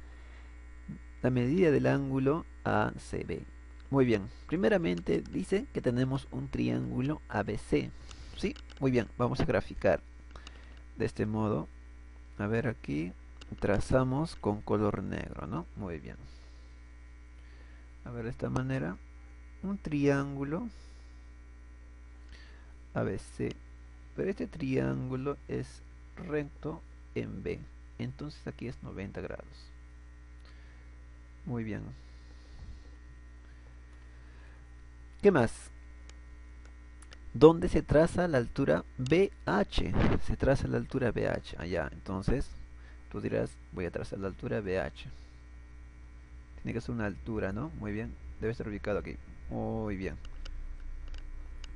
la medida del ángulo ACB. Muy bien, primeramente dice que tenemos un triángulo ABC. ¿Sí? Muy bien, vamos a graficar de este modo. A ver, aquí trazamos con color negro, ¿no? Muy bien. A ver, de esta manera, un triángulo ABC. Pero este triángulo es recto en B. Entonces aquí es 90 grados. Muy bien. ¿Qué más? ¿Dónde se traza la altura BH? Se traza la altura BH. Allá. Entonces, tú dirás, voy a trazar la altura BH. Tiene que ser una altura, ¿no? Muy bien. Debe estar ubicado aquí. Muy bien.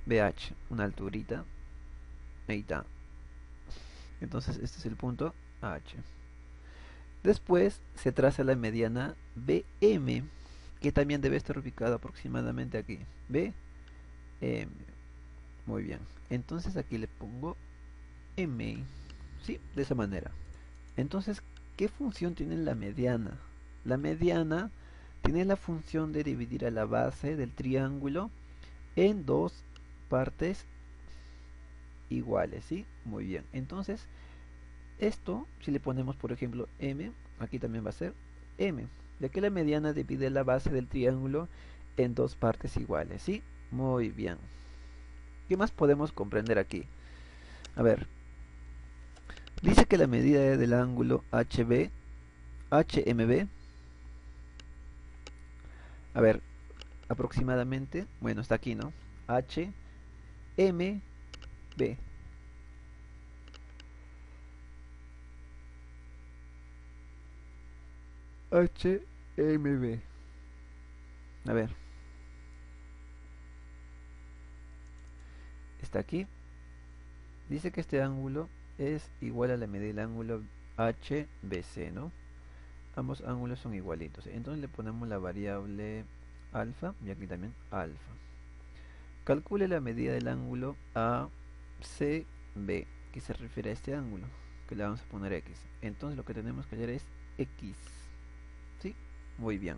BH, una alturita. Ahí está. Entonces, este es el punto H. Después se traza la mediana BM, que también debe estar ubicado aproximadamente aquí. BM. Muy bien. Entonces aquí le pongo M. Sí, de esa manera. Entonces, ¿qué función tiene la mediana? La mediana tiene la función de dividir a la base del triángulo en dos partes iguales, ¿sí? Muy bien. Entonces, esto, si le ponemos, por ejemplo, M, aquí también va a ser M, ya que la mediana divide la base del triángulo en dos partes iguales, ¿sí? Muy bien. ¿Qué más podemos comprender aquí? A ver, dice que la medida del ángulo HMB, a ver, aproximadamente, bueno, está aquí, ¿no? HMB. HMB. A ver, está aquí. Dice que este ángulo es igual a la medida del ángulo HBC, ¿no? Ambos ángulos son igualitos. Entonces le ponemos la variable alfa y aquí también alfa. Calcule la medida del ángulo ACB, que se refiere a este ángulo, que le vamos a poner X. Entonces lo que tenemos que hacer es X. ¿Sí? Muy bien.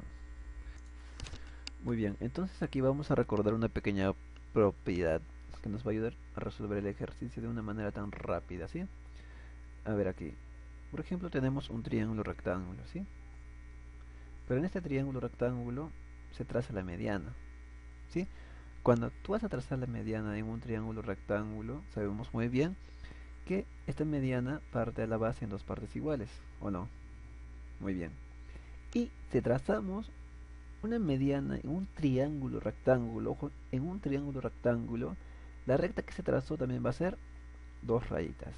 Muy bien, entonces aquí vamos a recordar una pequeña propiedad que nos va a ayudar a resolver el ejercicio de una manera tan rápida, ¿sí? A ver aquí. Por ejemplo, tenemos un triángulo rectángulo, ¿sí? Pero en este triángulo rectángulo se traza la mediana, ¿sí? Cuando tú vas a trazar la mediana en un triángulo rectángulo, sabemos muy bien que esta mediana parte de la base en dos partes iguales, ¿o no? Muy bien. Y si trazamos una mediana en un triángulo rectángulo, ojo, en un triángulo rectángulo, la recta que se trazó también va a ser dos rayitas,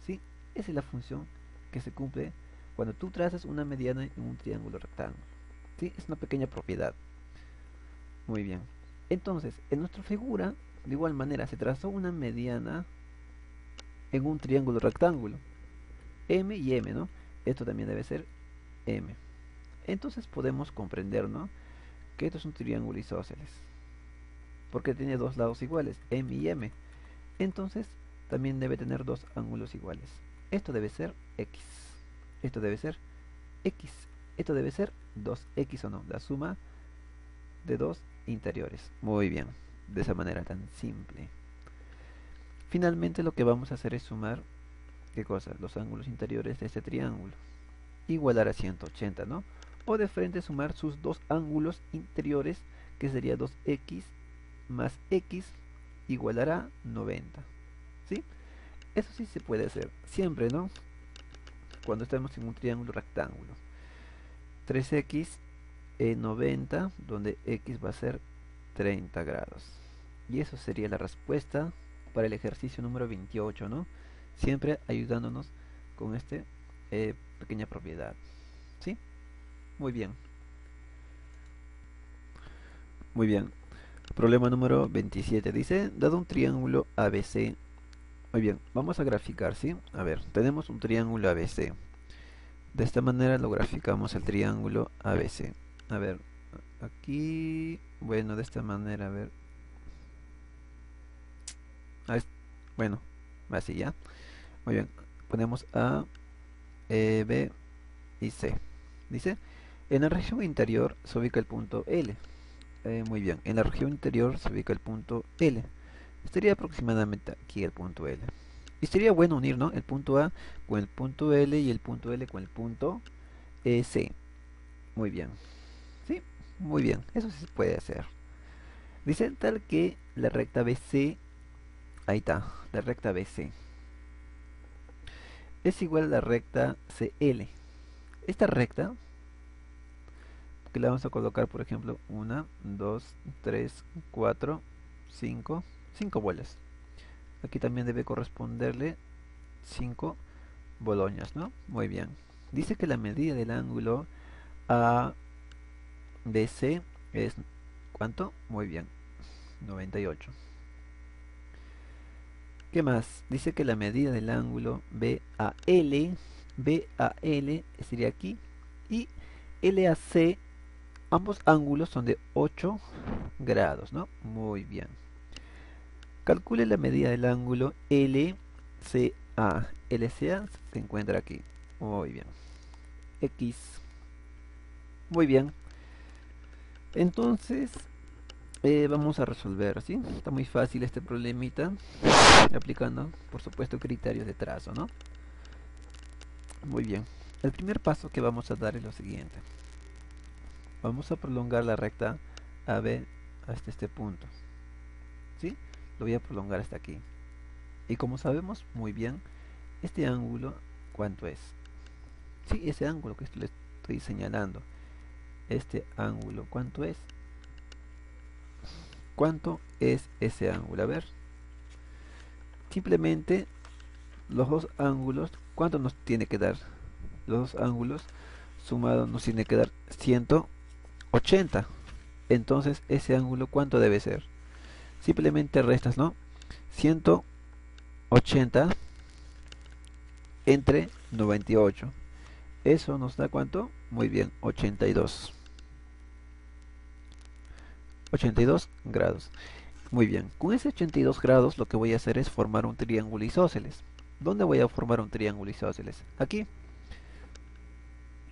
¿sí? Esa es la función que se cumple cuando tú trazas una mediana en un triángulo rectángulo, ¿sí? Es una pequeña propiedad. Muy bien. Entonces, en nuestra figura, de igual manera, se trazó una mediana en un triángulo rectángulo, M y M, ¿no? Esto también debe ser M. Entonces podemos comprender, ¿no?, que esto es un triángulo isósceles, porque tiene dos lados iguales, M y M. Entonces también debe tener dos ángulos iguales. Esto debe ser X. Esto debe ser X. Esto debe ser 2X o no, la suma de dos interiores. Muy bien, de esa manera tan simple. Finalmente lo que vamos a hacer es sumar, ¿qué cosa? Los ángulos interiores de este triángulo. Igualar a 180, ¿no? O de frente sumar sus dos ángulos interiores, que sería 2X más X, igualará 90. ¿Sí? Eso sí se puede hacer. Siempre, ¿no? Cuando estamos en un triángulo rectángulo. 3x en 90, donde x va a ser 30 grados. Y eso sería la respuesta para el ejercicio número 28, ¿no? Siempre ayudándonos con esta pequeña propiedad. ¿Sí? Muy bien. Muy bien. Problema número 27. Dice, dado un triángulo ABC. Muy bien, vamos a graficar, ¿sí? A ver, tenemos un triángulo ABC. De esta manera lo graficamos el triángulo ABC. A ver, aquí, bueno, de esta manera, a ver. Bueno, así ya. Muy bien, ponemos A, B y C. Dice, en la región interior se ubica el punto L. Muy bien, en la región interior se ubica el punto L. Estaría aproximadamente aquí el punto L. Y sería bueno unir, ¿no? El punto A con el punto L y el punto L con el punto C. Muy bien. ¿Sí? Muy bien. Eso sí se puede hacer. Dice tal que la recta BC, ahí está, la recta BC, es igual a la recta CL. Esta recta, que la vamos a colocar, por ejemplo, 1, 2, 3, 4, 5 bolas. Aquí también debe corresponderle 5 boloñas, ¿no? Muy bien. Dice que la medida del ángulo ABC es ¿cuánto? Muy bien, 98. ¿Qué más? Dice que la medida del ángulo BAL sería aquí, y LAC, ambos ángulos son de 8 grados, ¿no? Muy bien. Calcule la medida del ángulo LCA. LCA se encuentra aquí. Muy bien. X. Muy bien. Entonces, vamos a resolver, ¿sí? Está muy fácil este problemita, aplicando, por supuesto, criterios de trazo, ¿no? Muy bien. El primer paso que vamos a dar es lo siguiente. Vamos a prolongar la recta AB hasta este punto, ¿sí? Lo voy a prolongar hasta aquí. Y como sabemos muy bien, este ángulo, ¿cuánto es? Sí, ese ángulo que le estoy señalando. Este ángulo, ¿cuánto es? ¿Cuánto es ese ángulo? A ver. Simplemente los dos ángulos, ¿cuánto nos tiene que dar? Los dos ángulos sumados nos tiene que dar 180. Entonces, ese ángulo, ¿cuánto debe ser? Simplemente restas, ¿no? 180 entre 98. Eso nos da ¿cuánto? Muy bien, 82. 82 grados. Muy bien, con ese 82 grados lo que voy a hacer es formar un triángulo isósceles. ¿Dónde voy a formar un triángulo isósceles? Aquí.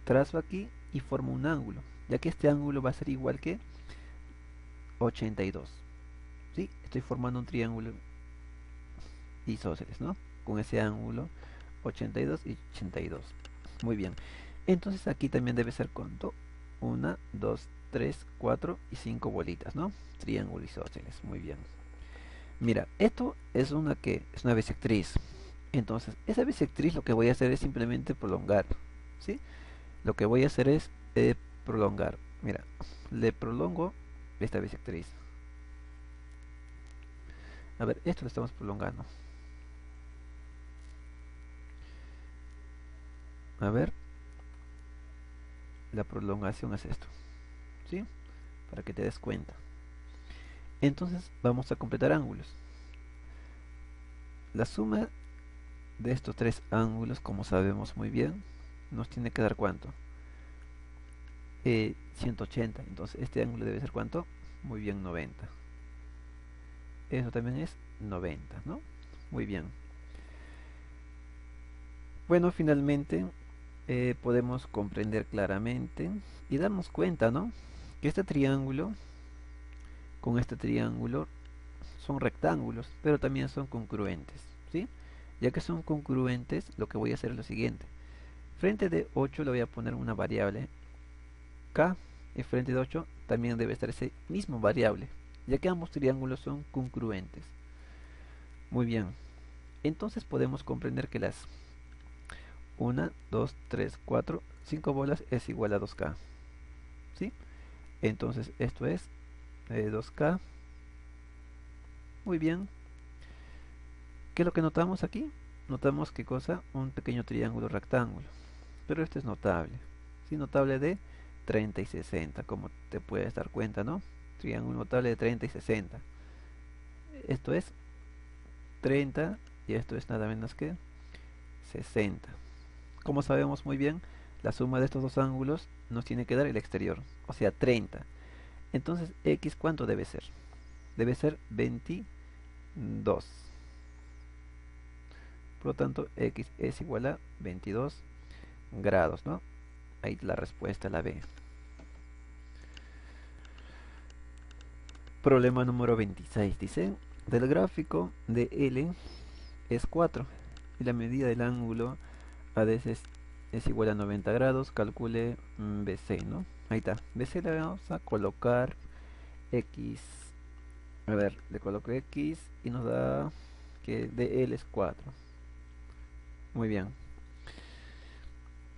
Trazo aquí y formo un ángulo, ya que este ángulo va a ser igual que 82. ¿Sí? Estoy formando un triángulo isósceles, ¿no? Con ese ángulo 82 y 82. Muy bien. Entonces aquí también debe ser ¿cuánto? 1, 2, 3, 4 y 5 bolitas, ¿no? Triángulo isósceles. Muy bien. Mira, esto es una bisectriz. Entonces, esa bisectriz lo que voy a hacer es simplemente prolongar, ¿sí? Lo que voy a hacer es prolongar. Mira, le prolongo esta bisectriz. A ver, esto lo estamos prolongando. A ver, la prolongación es esto, ¿sí? Para que te des cuenta. Entonces vamos a completar ángulos. La suma de estos tres ángulos, como sabemos muy bien, nos tiene que dar ¿cuánto? 180. Entonces este ángulo debe ser ¿cuánto? Muy bien, 90. Eso también es 90, ¿no? Muy bien. Bueno, finalmente podemos comprender claramente y darnos cuenta, ¿no? Que este triángulo con este triángulo son rectángulos, pero también son congruentes, ¿sí? Ya que son congruentes, lo que voy a hacer es lo siguiente. Frente de 8 le voy a poner una variable k, y frente de 8 también debe estar ese mismo variable, ya que ambos triángulos son congruentes. Muy bien. Entonces podemos comprender que las 1, 2, 3, 4, 5 bolas es igual a 2K. ¿Sí? Entonces esto es 2K. Muy bien. ¿Qué es lo que notamos aquí? Notamos qué cosa, un pequeño triángulo rectángulo. Pero esto es notable. Sí, notable de 30 y 60, como te puedes dar cuenta, ¿no? Triángulo notable de 30 y 60. Esto es 30 y esto es nada menos que 60. Como sabemos muy bien, la suma de estos dos ángulos nos tiene que dar el exterior, o sea 30. Entonces, x, ¿cuánto debe ser? Debe ser 22. Por lo tanto, x es igual a 22 grados, ¿no? Ahí la respuesta, la B. Problema número 26. Dice, del gráfico de L es 4 y la medida del ángulo AD es igual a 90 grados. Calcule BC, ¿no? Ahí está. BC le vamos a colocar X. A ver, le coloco X y nos da que DL es 4. Muy bien.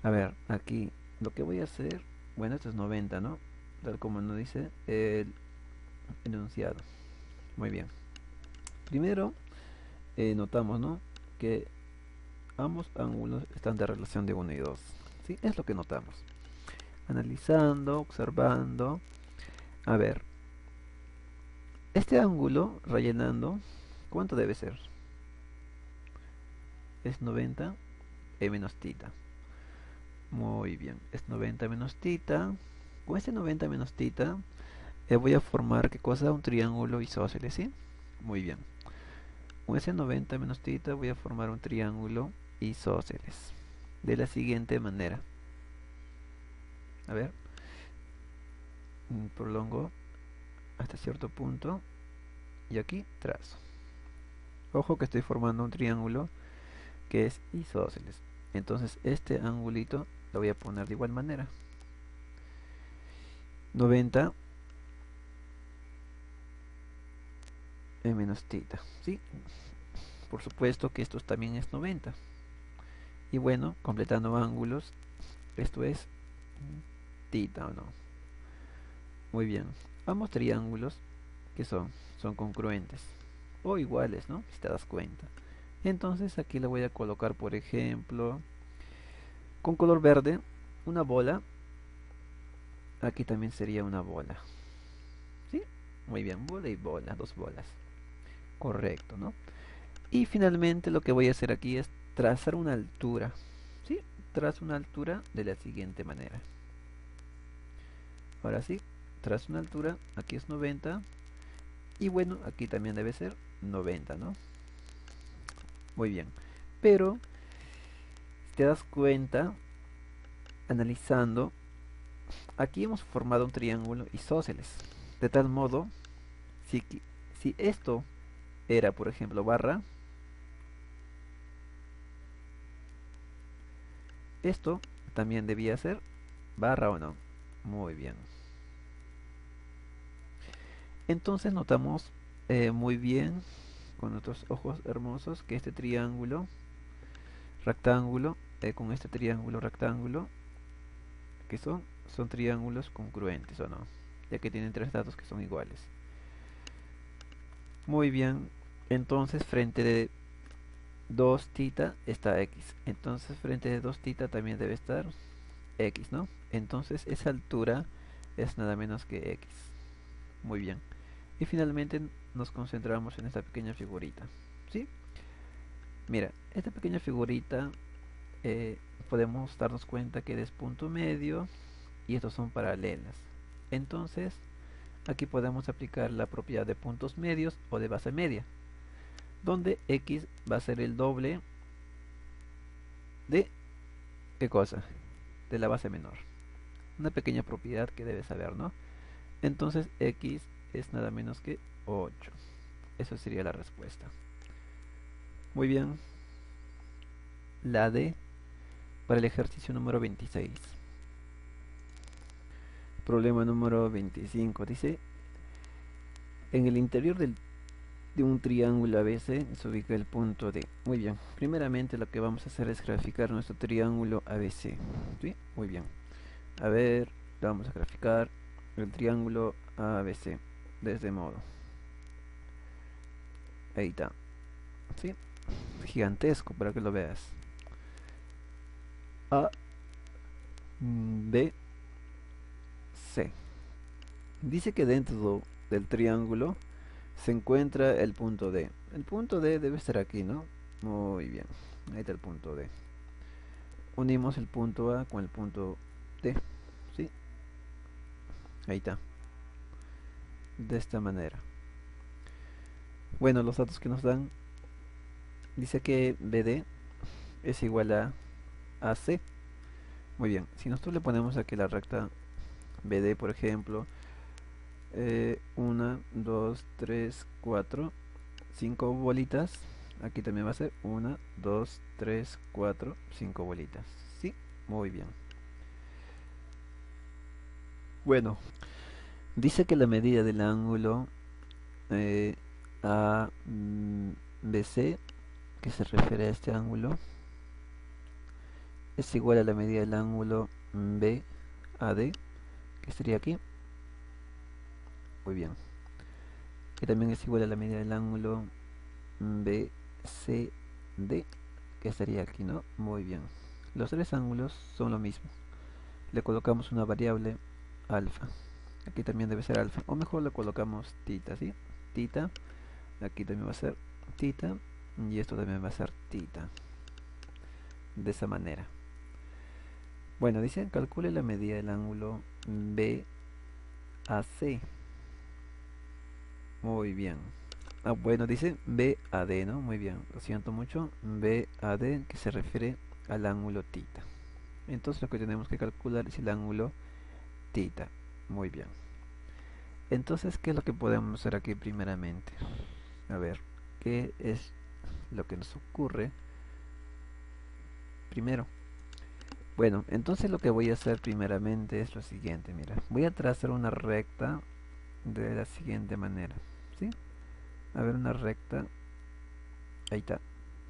A ver, aquí lo que voy a hacer, bueno, esto es 90, ¿no? Tal como nos dice el enunciado. Muy bien. Primero, notamos, ¿no? Que ambos ángulos están de relación de 1 y 2. ¿Sí? Es lo que notamos. Analizando, observando. A ver, este ángulo, rellenando, ¿cuánto debe ser? Es 90 menos tita. Muy bien, es 90 menos tita. Con este 90 menos tita voy a formar, ¿qué cosa? Un triángulo isósceles, ¿sí? Muy bien. Con ese 90 menos tita voy a formar un triángulo isósceles. De la siguiente manera. A ver. Prolongo hasta cierto punto. Y aquí trazo. Ojo que estoy formando un triángulo que es isósceles. Entonces este angulito lo voy a poner de igual manera. 90 menos tita, ¿sí? Por supuesto que esto también es 90. Y bueno, completando ángulos, esto es tita o no. Muy bien. Ambos triángulos que son congruentes o iguales, ¿no? Si te das cuenta. Entonces aquí le voy a colocar, por ejemplo, con color verde, una bola. Aquí también sería una bola. ¿Sí? Muy bien, bola y bola, dos bolas. Correcto, ¿no? Y finalmente lo que voy a hacer aquí es trazar una altura. ¿Sí? Trazo una altura de la siguiente manera. Ahora sí, trazo una altura, aquí es 90. Y bueno, aquí también debe ser 90, ¿no? Muy bien. Pero, si te das cuenta, analizando, aquí hemos formado un triángulo isósceles. De tal modo, si, si esto era, por ejemplo, barra, esto también debía ser barra o no. Muy bien. Entonces notamos muy bien con nuestros ojos hermosos que este triángulo rectángulo con este triángulo rectángulo que son triángulos congruentes o no, ya que tienen tres datos que son iguales. Muy bien, entonces frente de 2 tita está x, entonces frente de 2 tita también debe estar x, ¿no? Entonces esa altura es nada menos que x. Muy bien. Y finalmente nos concentramos en esta pequeña figurita, ¿sí? Mira, esta pequeña figurita eh, podemos darnos cuenta que es punto medio y estos son paralelas. Entonces, aquí podemos aplicar la propiedad de puntos medios o de base media, donde x va a ser el doble de ¿qué cosa? De la base menor. Una pequeña propiedad que debes saber, ¿no? Entonces, x es nada menos que 8. Eso sería la respuesta. Muy bien. La D para el ejercicio número 26. Problema número 25. Dice, en el interior del de un triángulo ABC se ubica el punto D. Muy bien, primeramente lo que vamos a hacer es graficar nuestro triángulo ABC. ¿Sí? Muy bien. A ver, vamos a graficar el triángulo ABC de este modo. Ahí está. ¿Sí? Gigantesco para que lo veas. A, B, C. Dice que dentro del triángulo se encuentra el punto D. El punto D debe estar aquí, ¿no? Muy bien. Ahí está el punto D. Unimos el punto A con el punto D. ¿Sí? Ahí está. De esta manera. Bueno, los datos que nos dan. Dice que BD es igual a AC. Muy bien. Si nosotros le ponemos aquí la recta BD, por ejemplo, 1, 2, 3, 4, 5 bolitas. Aquí también va a ser 1, 2, 3, 4, 5 bolitas. Sí, muy bien. Bueno, dice que la medida del ángulo eh, ABC, que se refiere a este ángulo, es igual a la medida del ángulo BAD, que sería aquí. Muy bien. Que también es igual a la medida del ángulo BCD, que estaría aquí, ¿no? Muy bien. Los tres ángulos son lo mismo. Le colocamos una variable alfa. Aquí también debe ser alfa. O mejor le colocamos tita, ¿sí? Tita. Aquí también va a ser tita. Y esto también va a ser tita. De esa manera. Bueno, dice calcule la medida del ángulo BAC. Muy bien. Bueno, dice BAD, ¿no? Muy bien. Lo siento mucho. BAD, que se refiere al ángulo tita. Entonces lo que tenemos que calcular es el ángulo tita. Muy bien. Entonces, ¿qué es lo que podemos hacer aquí primeramente? A ver, ¿qué es lo que nos ocurre primero? Bueno, entonces lo que voy a hacer primeramente es lo siguiente, mira. Voy a trazar una recta de la siguiente manera, ¿sí? A ver, una recta. Ahí está.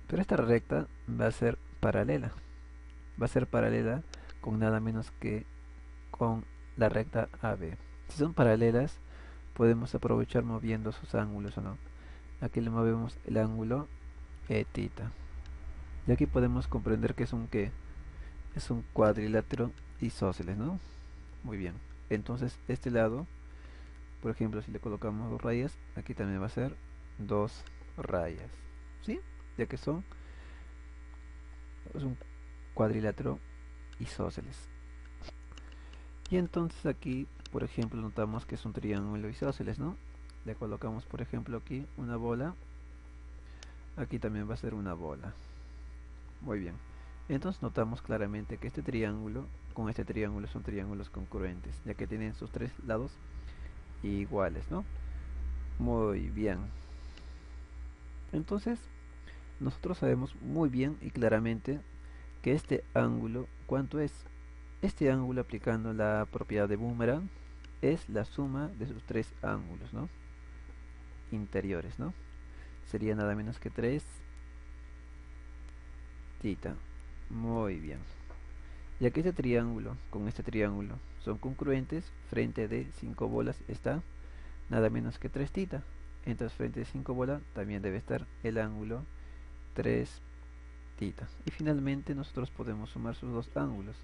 Pero esta recta va a ser paralela. Va a ser paralela con nada menos que con la recta AB. Si son paralelas, podemos aprovechar moviendo sus ángulos o no. Aquí le movemos el ángulo θ. Y aquí podemos comprender que es un qué. Es un cuadrilátero isósceles, ¿no? Muy bien. Entonces, este lado, por ejemplo, si le colocamos dos rayas, aquí también va a ser dos rayas. ¿Sí? Ya que es un cuadrilátero isósceles. Y entonces aquí, por ejemplo, notamos que es un triángulo isósceles, ¿no? Le colocamos, por ejemplo, aquí una bola. Aquí también va a ser una bola. Muy bien. Entonces notamos claramente que este triángulo con este triángulo son triángulos congruentes, ya que tienen sus tres lados iguales, ¿no? Muy bien. Entonces, nosotros sabemos muy bien y claramente que este ángulo, ¿cuánto es? Este ángulo, aplicando la propiedad de boomerang, es la suma de sus tres ángulos, ¿no? Interiores, ¿no? Sería nada menos que 3 tita. Muy bien. Ya que este triángulo con este triángulo son congruentes, frente de 5 bolas está nada menos que 3 tita. Entonces frente de 5 bolas también debe estar el ángulo 3 tita. Y finalmente nosotros podemos sumar sus dos ángulos.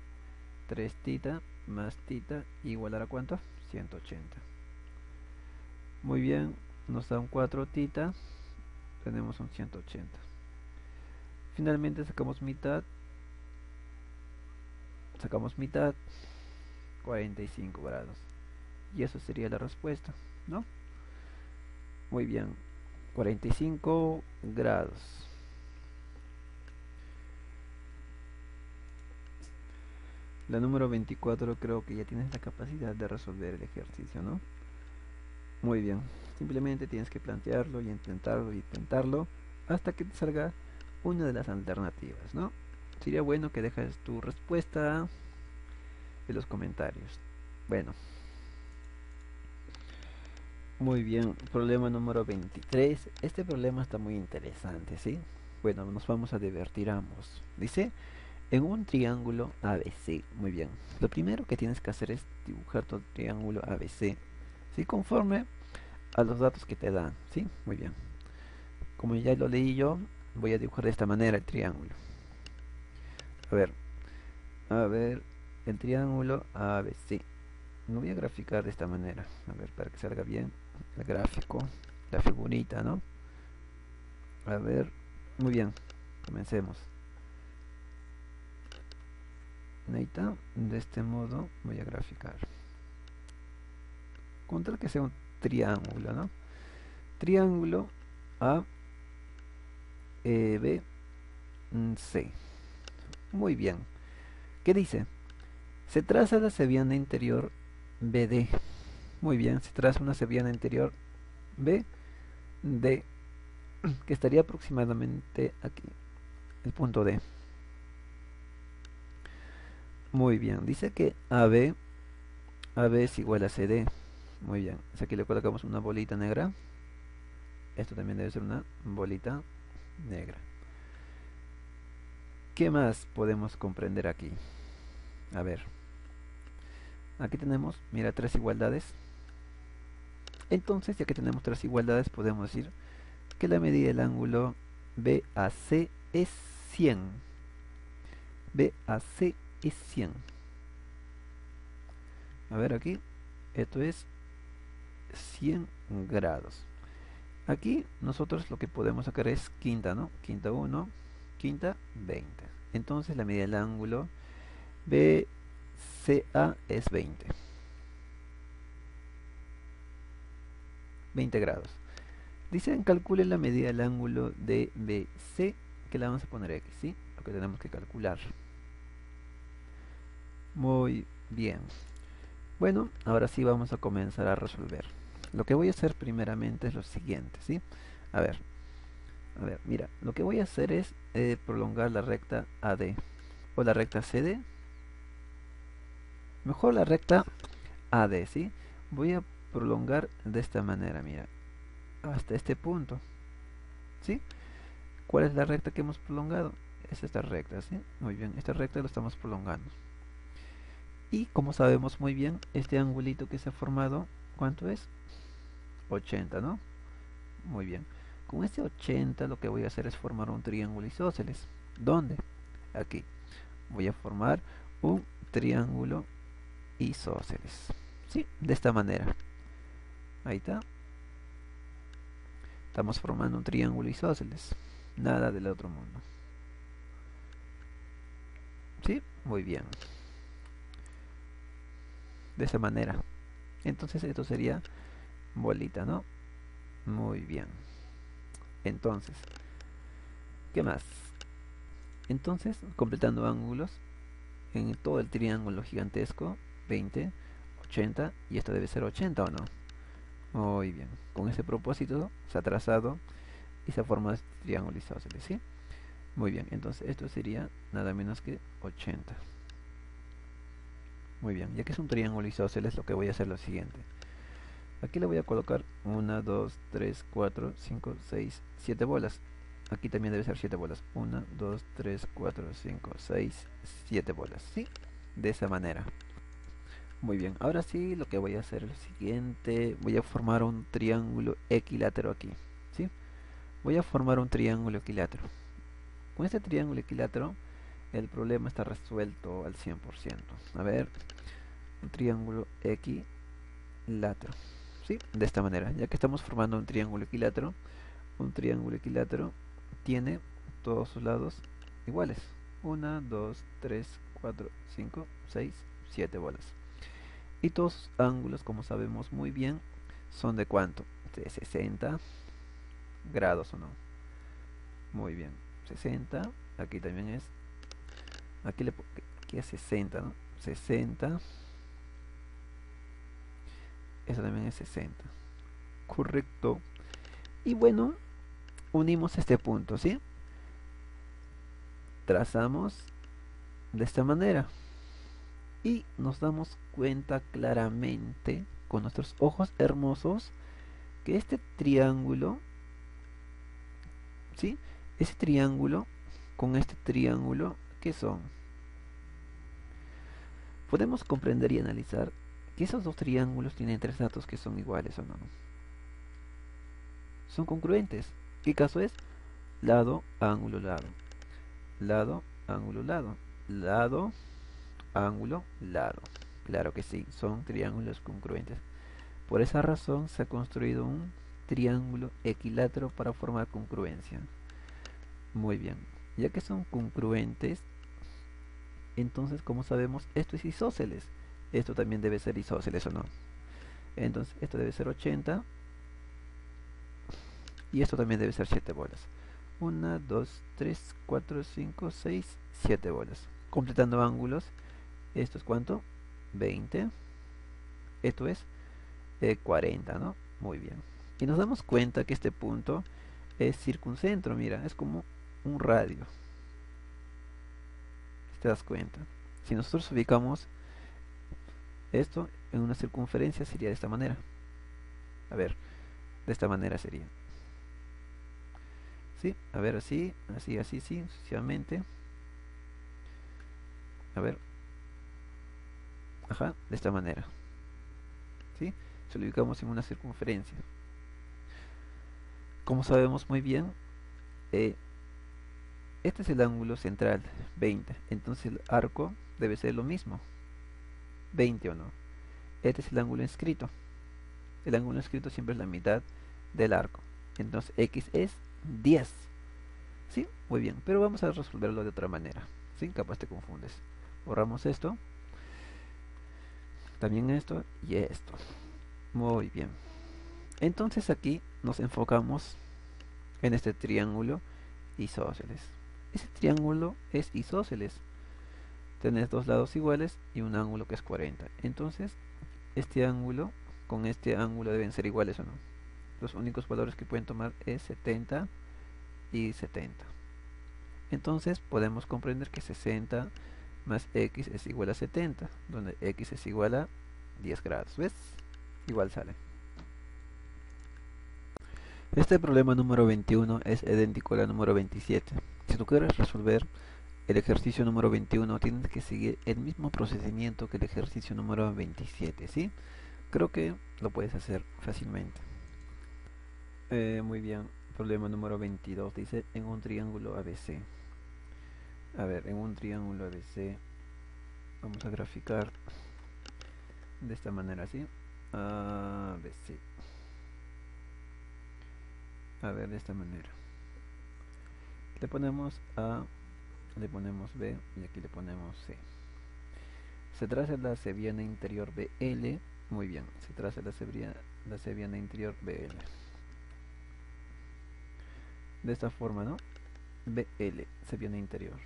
3 tita más tita igual a ¿cuánto? 180. Muy bien, nos da un 4 tita, tenemos un 180. Finalmente sacamos mitad, 45 grados. Y eso sería la respuesta, ¿no? Muy bien, 45 grados. La número 24 creo que ya tienes la capacidad de resolver el ejercicio, ¿no? Muy bien, simplemente tienes que plantearlo y intentarlo hasta que te salga una de las alternativas, ¿no? Sería bueno que dejes tu respuesta en los comentarios. Bueno, Muy bien, problema número 23. Este problema está muy interesante, ¿sí? Bueno, nos vamos a divertir ambos. Dice, en un triángulo ABC. Muy bien. Lo primero que tienes que hacer es dibujar tu triángulo ABC, ¿sí? Conforme a los datos que te dan, ¿sí? Muy bien. Como ya lo leí yo, voy a dibujar de esta manera el triángulo. A ver, a ver, el triángulo ABC. Lo voy a graficar de esta manera. A ver, para que salga bien el gráfico, la figurita, ¿no? A ver, muy bien, comencemos. Ahí está, de este modo voy a graficar. Con tal que sea un triángulo, ¿no? Triángulo A, B, C. Muy bien. ¿Qué dice? Se traza la sevillana interior BD. Muy bien, se traza una sevillana interior BD, que estaría aproximadamente aquí, el punto D. Muy bien, dice que AB es igual a CD. Muy bien, pues aquí le colocamos una bolita negra. Esto también debe ser una bolita negra. ¿Qué más podemos comprender aquí? A ver, aquí tenemos, mira, tres igualdades. Entonces, ya que tenemos tres igualdades, podemos decir que la medida del ángulo BAC es 100. BAC es 100. A ver aquí, esto es 100 grados. Aquí nosotros lo que podemos sacar es quinta, ¿no? Quinta 1, quinta 20. Entonces la medida del ángulo BCA es 20. 20 grados. Dicen calcule la medida del ángulo de BC, que la vamos a poner aquí, ¿sí? Lo que tenemos que calcular. Muy bien. Bueno, ahora sí vamos a comenzar a resolver. Lo que voy a hacer primeramente es lo siguiente, ¿sí? A ver, mira, lo que voy a hacer es prolongar la recta AD o la recta CD. Mejor la recta AD, ¿sí? Voy a prolongar de esta manera, mira, hasta este punto, ¿sí? ¿Cuál es la recta que hemos prolongado? Es esta recta, ¿sí? Muy bien, esta recta lo estamos prolongando. Y como sabemos muy bien, este angulito que se ha formado, ¿cuánto es? 80, ¿no? Muy bien. Con este 80 lo que voy a hacer es formar un triángulo isósceles. ¿Dónde? Aquí. Voy a formar un triángulo isósceles. ¿Sí? De esta manera. Ahí está. Estamos formando un triángulo isósceles. Nada del otro mundo. ¿Sí? Muy bien. De esa manera. Entonces esto sería bolita, ¿no? Muy bien. Entonces, ¿qué más? Entonces, completando ángulos en todo el triángulo gigantesco, 20, 80, y esto debe ser 80 o no. Muy bien. Con ese propósito se ha trazado y se ha formado este triángulo isósceles, ¿sí? Muy bien. Entonces esto sería nada menos que 80. Muy bien. Ya que es un triángulo isósceles, lo que voy a hacer es lo siguiente. Aquí le voy a colocar 1, 2, 3, 4, 5, 6, 7 bolas. Aquí también debe ser 7 bolas. 1, 2, 3, 4, 5, 6, 7 bolas. ¿Sí? De esa manera. Muy bien. Ahora sí, lo que voy a hacer es lo siguiente. Voy a formar un triángulo equilátero aquí. ¿Sí? Voy a formar un triángulo equilátero. Con este triángulo equilátero, el problema está resuelto al 100%. A ver, un triángulo equilátero. ¿Sí? De esta manera. Ya que estamos formando un triángulo equilátero tiene todos sus lados iguales. 1, 2, 3, 4, 5, 6, 7 bolas. Y todos sus ángulos, como sabemos muy bien, son de cuánto? De 60 grados o no. Muy bien. 60. Aquí también es. Aquí es 60, ¿no? 60. Eso también es 60. Correcto. Y bueno, unimos este punto, ¿sí? Trazamos de esta manera. Y nos damos cuenta claramente con nuestros ojos hermosos que este triángulo, ¿sí? Ese triángulo con este triángulo, ¿qué son? Podemos comprender y analizar que esos dos triángulos tienen tres datos que son iguales o no. Son congruentes. ¿Qué caso es? Lado, ángulo, lado. Lado, ángulo, lado. Lado, ángulo, lado. Claro que sí, son triángulos congruentes. Por esa razón se ha construido un triángulo equilátero para formar congruencia. Muy bien. Ya que son congruentes, entonces, como sabemos, esto es isósceles. Esto también debe ser isósceles o no. Entonces, esto debe ser 80 y esto también debe ser 7 bolas. 1, 2, 3, 4, 5, 6, 7 bolas. Completando ángulos, ¿esto es cuánto? 20. Esto es 40, ¿no? Muy bien. Y nos damos cuenta que este punto es circuncentro, mira, es como un radio. ¿Te das cuenta? Si nosotros ubicamos esto en una circunferencia sería de esta manera. A ver, de esta manera sería. ¿Sí? A ver, así, así, así, sí, sucesivamente. A ver. Ajá, de esta manera. ¿Sí? Si lo ubicamos en una circunferencia. Como sabemos muy bien, eh, este es el ángulo central, 20. Entonces el arco debe ser lo mismo, 20 o no. Este es el ángulo inscrito. El ángulo inscrito siempre es la mitad del arco. Entonces x es 10. ¿Sí? Muy bien. Pero vamos a resolverlo de otra manera. ¿Sí? Capaz te confundes. Borramos esto. También esto y esto. Muy bien. Entonces aquí nos enfocamos en este triángulo isósceles. Ese triángulo es isósceles. Tenés dos lados iguales y un ángulo que es 40. Entonces, este ángulo con este ángulo deben ser iguales o no. Los únicos valores que pueden tomar es 70 y 70. Entonces podemos comprender que 60 más x es igual a 70, donde x es igual a 10 grados. ¿Ves? Igual sale. Este problema número 21 es idéntico al número 27. Si tú quieres resolver el ejercicio número 21, tienes que seguir el mismo procedimiento que el ejercicio número 27, ¿sí? Creo que lo puedes hacer fácilmente. Muy bien. Problema número 22 dice en un triángulo ABC. A ver, en un triángulo ABC vamos a graficar de esta manera, ¿sí? ABC. A ver, de esta manera. Le ponemos A, le ponemos B y aquí le ponemos C. Se traza la cebiana interior BL. Muy bien, se traza la cebiana interior BL. De esta forma, ¿no? BL, cebiana interior.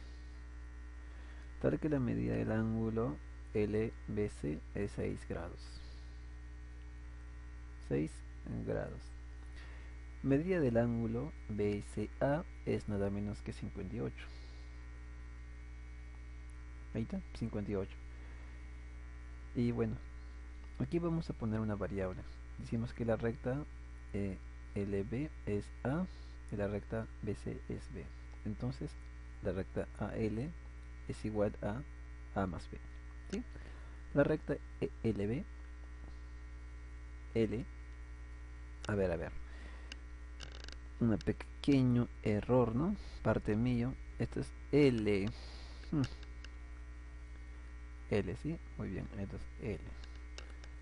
Tal que la medida del ángulo LBC es 6 grados. 6 grados. Medida del ángulo BCA es nada menos que 58. Ahí está, 58. Y bueno, aquí vamos a poner una variable. Decimos que la recta LB es A y la recta BC es B. Entonces, la recta AL es igual a A más B. ¿Sí? La recta LB, L, a ver, un pequeño error, ¿no? Parte mío, esto es L. L, ¿sí? Muy bien, esto es L.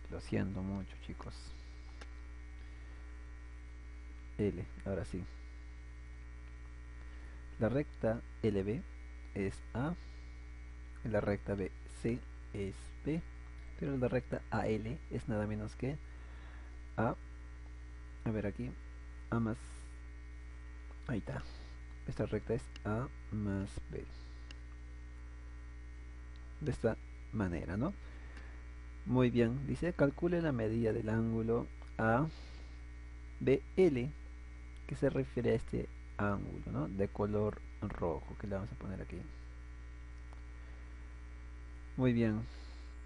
Lo siento mucho, chicos. L, ahora sí. La recta LB es A, y la recta BC es B, pero la recta AL es nada menos que a ver aquí, A más, ahí está, esta recta es A más B, de esta manera, ¿no? Muy bien, dice calcule la medida del ángulo ABL, que se refiere a este ángulo, ¿no? De color rojo, que le vamos a poner aquí. Muy bien,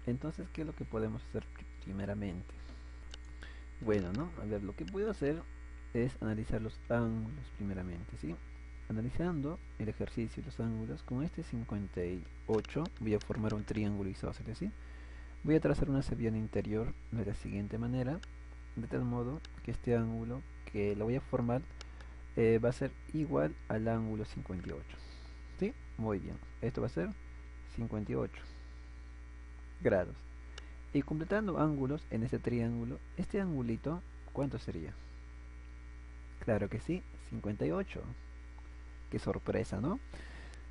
entonces, ¿qué es lo que podemos hacer primeramente? Bueno, ¿no? A ver, lo que puedo hacer es analizar los ángulos primeramente, ¿sí? Analizando el ejercicio de los ángulos, con este 58 voy a formar un triángulo isósceles, ¿sí? Voy a trazar una seriana interior de la siguiente manera, de tal modo que este ángulo que lo voy a formar va a ser igual al ángulo 58, ¿sí? Muy bien, esto va a ser 58 grados. Y completando ángulos en este triángulo, este angulito, ¿cuánto sería? Claro que sí, 58. Qué sorpresa, ¿no?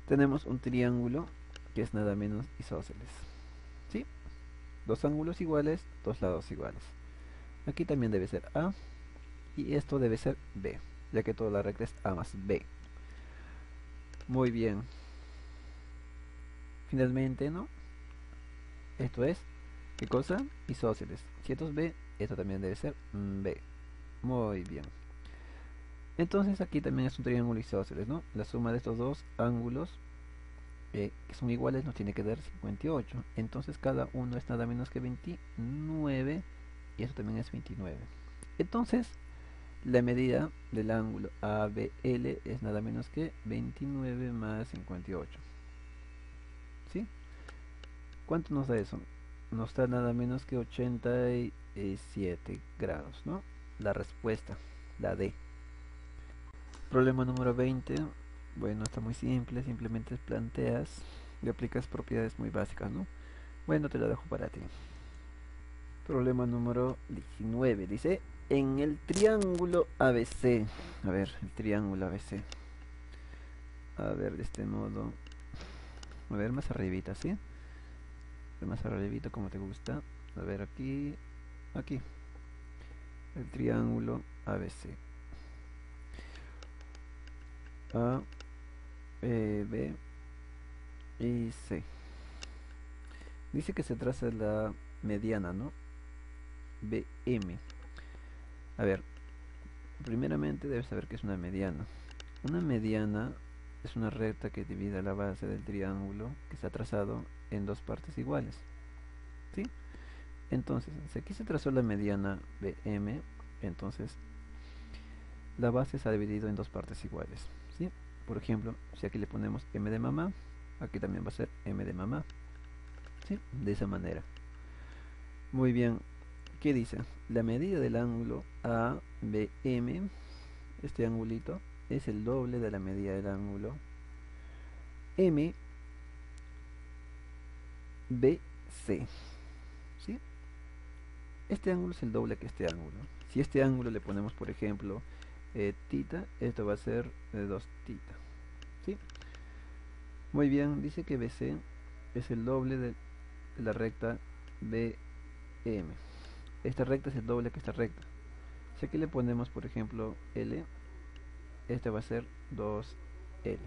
Tenemos un triángulo que es nada menos isósceles. ¿Sí? Dos ángulos iguales, dos lados iguales. Aquí también debe ser A y esto debe ser B, ya que toda la recta es A más B. Muy bien. Finalmente, ¿no? Esto es, ¿qué cosa? Isósceles. Si esto es B, esto también debe ser B. Muy bien. Entonces aquí también es un triángulo isósceles, ¿no? La suma de estos dos ángulos que son iguales nos tiene que dar 58. Entonces cada uno es nada menos que 29 y eso también es 29. Entonces la medida del ángulo ABL es nada menos que 29 más 58. ¿Sí? ¿Cuánto nos da eso? Nos da nada menos que 87 grados, ¿no? La respuesta, la D. Problema número 20. Bueno, está muy simple, simplemente planteas y aplicas propiedades muy básicas, ¿no? Bueno, te lo dejo para ti. Problema número 19. Dice, en el triángulo ABC. A ver, el triángulo ABC. A ver, de este modo. A ver, más arribita, ¿sí? Más arribita, como te gusta. A ver, aquí. Aquí. El triángulo ABC. A, B y C. Dice que se traza la mediana, ¿no? BM. A ver, primeramente debes saber que es una mediana. Una mediana es una recta que divide la base del triángulo que está trazado en dos partes iguales. ¿Sí? Entonces, si aquí se trazó la mediana BM, entonces la base se ha dividido en dos partes iguales. ¿Sí? Por ejemplo, si aquí le ponemos M de mamá, aquí también va a ser M de mamá. ¿Sí? De esa manera. Muy bien. ¿Qué dice? La medida del ángulo ABM, este angulito, es el doble de la medida del ángulo MBC. ¿Sí? Este ángulo es el doble que este ángulo. Si este ángulo le ponemos, por ejemplo, tita, esto va a ser 2 tita. ¿Sí? Muy bien, dice que BC es el doble de la recta BM. Esta recta es el doble que esta recta. Si aquí le ponemos, por ejemplo, L, este va a ser 2L.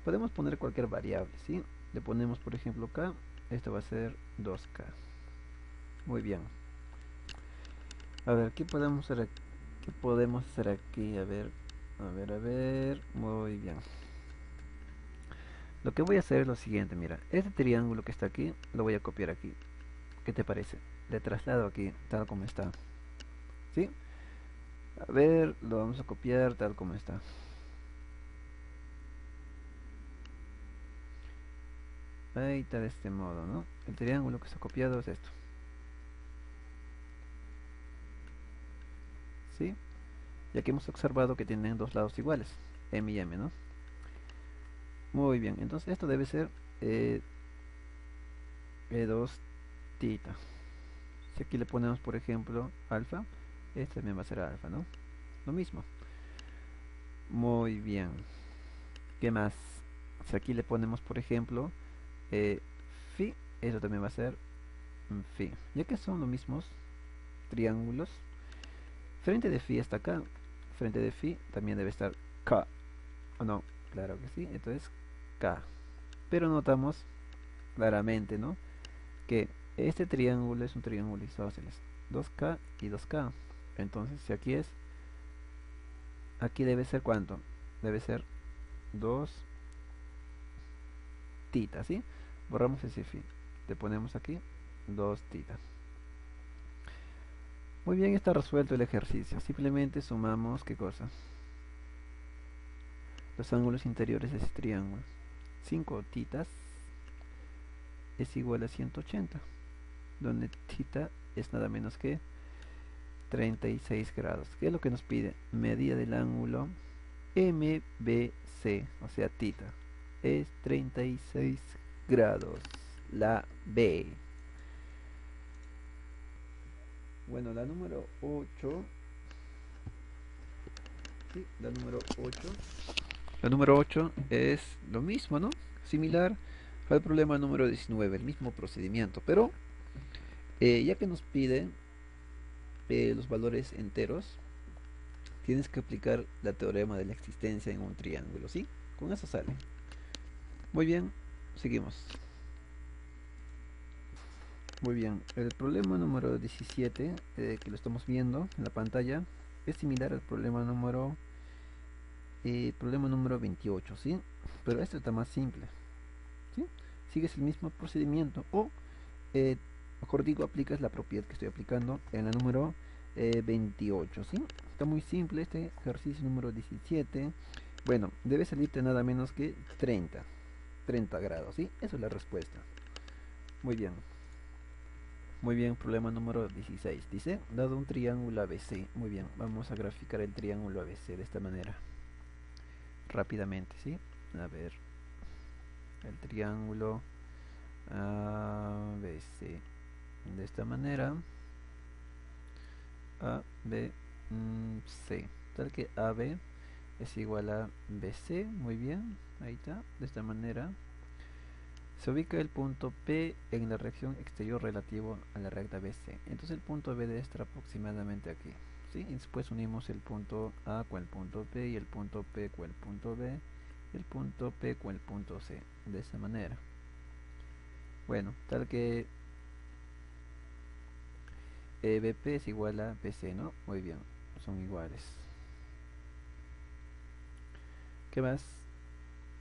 Podemos poner cualquier variable, ¿sí? Le ponemos, por ejemplo, K, esto va a ser 2K. Muy bien. A ver, ¿qué podemos hacer aquí? ¿Qué podemos hacer aquí? A ver, a ver, a ver. Muy bien. Lo que voy a hacer es lo siguiente, mira. Este triángulo que está aquí, lo voy a copiar aquí. ¿Qué te parece? Le traslado aquí, tal como está. ¿Sí? A ver, lo vamos a copiar tal como está. Ahí está, de este modo, ¿no? El triángulo que está copiado es esto. ¿Sí? Y aquí hemos observado que tienen dos lados iguales, M y M, ¿no? Muy bien, entonces esto debe ser eh, E2 tita. Si aquí le ponemos, por ejemplo, alfa, este también va a ser alfa, ¿no? Lo mismo. Muy bien. ¿Qué más? Si aquí le ponemos, por ejemplo, phi, eso también va a ser phi. Ya que son los mismos triángulos, frente de phi está acá, frente de phi también debe estar k. ¿O no? Claro que sí, entonces k. Pero notamos claramente, ¿no? Que este triángulo es un triángulo isósceles. 2K y 2K. Entonces, si aquí es, aquí debe ser ¿cuánto? Debe ser 2 tita, ¿sí? Borramos ese phi. Le ponemos aquí 2 tita. Muy bien, está resuelto el ejercicio. Simplemente sumamos, ¿qué cosa? Los ángulos interiores de ese triángulo. 5 titas es igual a 180, donde tita es nada menos que 36 grados. ¿Qué es lo que nos pide? Medida del ángulo MBC, o sea, tita. Es 36 grados. La B. Bueno, la número 8. Sí, la número 8. La número 8 es lo mismo, ¿no? Similar al problema número 19, el mismo procedimiento. Pero ya que nos pide los valores enteros, tienes que aplicar la teorema de la existencia en un triángulo, ¿sí? Con eso sale. Muy bien, seguimos. Muy bien, el problema número 17, que lo estamos viendo en la pantalla, es similar al problema número 28, ¿sí? Pero este está más simple, ¿sí? Sigues el mismo procedimiento o, mejor digo, aplicas la propiedad que estoy aplicando en la número 28, ¿sí? Está muy simple este ejercicio número 17. Bueno, debe salirte nada menos que 30 grados, ¿sí? Esa es la respuesta. Muy bien. Muy bien, problema número 16. Dice, dado un triángulo ABC. Muy bien, vamos a graficar el triángulo ABC de esta manera. Rápidamente, ¿sí? A ver. El triángulo ABC. De esta manera. A, B, C. Tal que AB es igual a BC. Muy bien, ahí está. De esta manera. Se ubica el punto P en la rección exterior relativo a la recta BC. Entonces el punto B debe estar aproximadamente aquí, ¿sí? Y después unimos el punto A con el punto P y el punto P con el punto B y el punto P con el punto C. De esta manera. Bueno, tal que BP es igual a BC, ¿no? Muy bien, son iguales. ¿Qué más?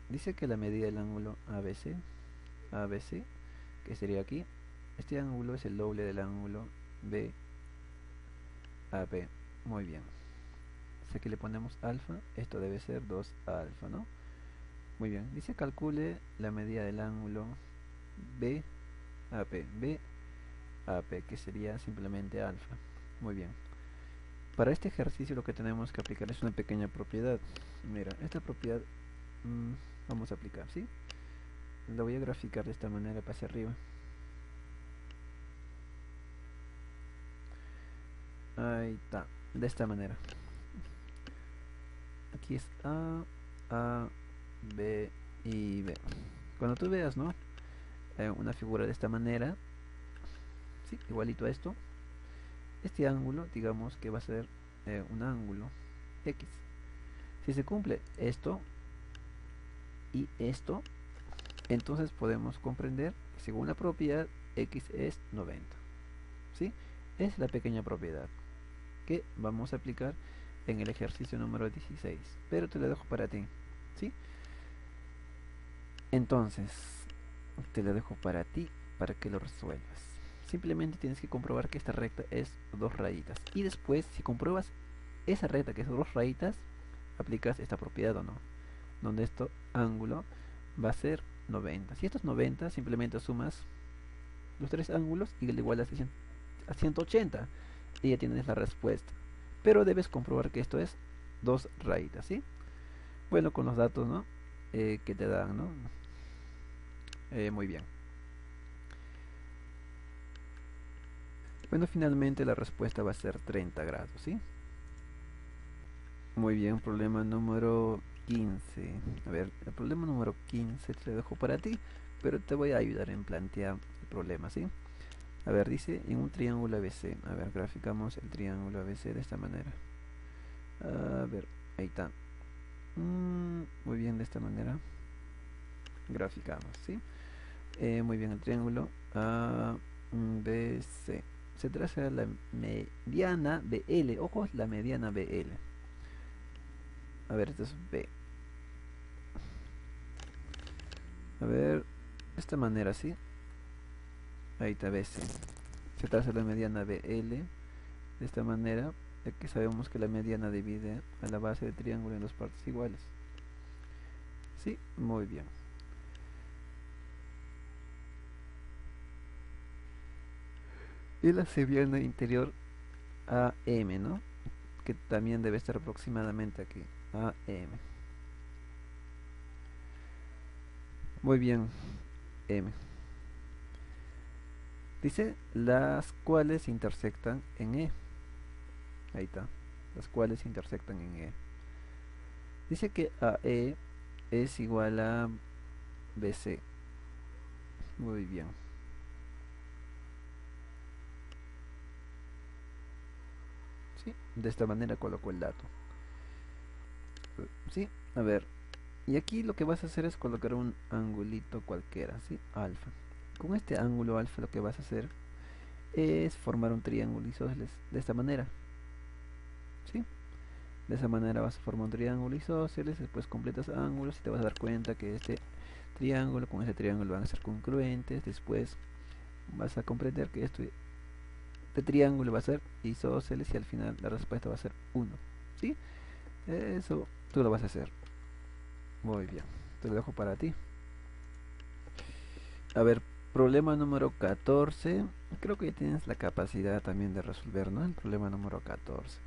Dice que la medida del ángulo ABC, que sería aquí, este ángulo es el doble del ángulo BAB. Muy bien. Si aquí le ponemos alfa, esto debe ser 2 alfa, ¿no? Muy bien. Dice calcule la medida del ángulo BAP, que sería simplemente alfa. Muy bien. Para este ejercicio lo que tenemos que aplicar es una pequeña propiedad. Mira, esta propiedad vamos a aplicar, ¿sí? La voy a graficar de esta manera para hacia arriba. Ahí está, de esta manera. Aquí es A, B y B. Cuando tú veas, ¿no? Una figura de esta manera, ¿sí? Igualito a esto. Este ángulo, digamos que va a ser un ángulo X. Si se cumple esto y esto, entonces podemos comprender que según la propiedad X es 90, ¿sí? Es la pequeña propiedad que vamos a aplicar en el ejercicio número 16, pero te lo dejo para ti, ¿sí? Entonces, te lo dejo para ti, para que lo resuelvas. Simplemente tienes que comprobar que esta recta es 2 rayitas. Y después, si compruebas esa recta que es 2 rayitas, aplicas esta propiedad o no. Donde este ángulo va a ser 90. Si esto es 90, simplemente sumas los 3 ángulos y le igualas a 180. Y ya tienes la respuesta. Pero debes comprobar que esto es 2 rayitas, ¿sí? Bueno, con los datos, ¿no? Que te dan, ¿no? Muy bien. Bueno, finalmente la respuesta va a ser 30 grados, ¿sí? Muy bien, problema número 15. A ver, el problema número 15 te lo dejo para ti, pero te voy a ayudar en plantear el problema, ¿sí? A ver, dice en un triángulo ABC. A ver, graficamos el triángulo ABC de esta manera. A ver, ahí está. Muy bien, de esta manera graficamos, ¿sí? Muy bien, el triángulo ABC. Se traza la mediana BL. Ojo, es la mediana BL. A ver, esto es B. A ver, de esta manera, ¿sí? Ahí está BC. Se traza la mediana BL de esta manera, ya que sabemos que la mediana divide a la base del triángulo en dos partes iguales. Sí, muy bien. Y la mediana interior AM, ¿no? Que también debe estar aproximadamente aquí, AM. Muy bien, M. Dice las cuales intersectan en E. Ahí está, las cuales intersectan en E. Dice que AE es igual a BC. Muy bien. ¿Sí? De esta manera coloco el dato. ¿Sí? A ver. Y aquí lo que vas a hacer es colocar un angulito cualquiera, ¿sí? Alfa. Con este ángulo alfa lo que vas a hacer es formar un triángulo isósceles de esta manera. ¿Sí? De esa manera vas a formar un triángulo isósceles, después completas ángulos y te vas a dar cuenta que este triángulo con este triángulo van a ser congruentes. Después vas a comprender que este triángulo va a ser isósceles y al final la respuesta va a ser 1. ¿Sí? Eso tú lo vas a hacer. Muy bien. Te lo dejo para ti. A ver, problema número 14. Creo que ya tienes la capacidad también de resolver, ¿no? El problema número 14.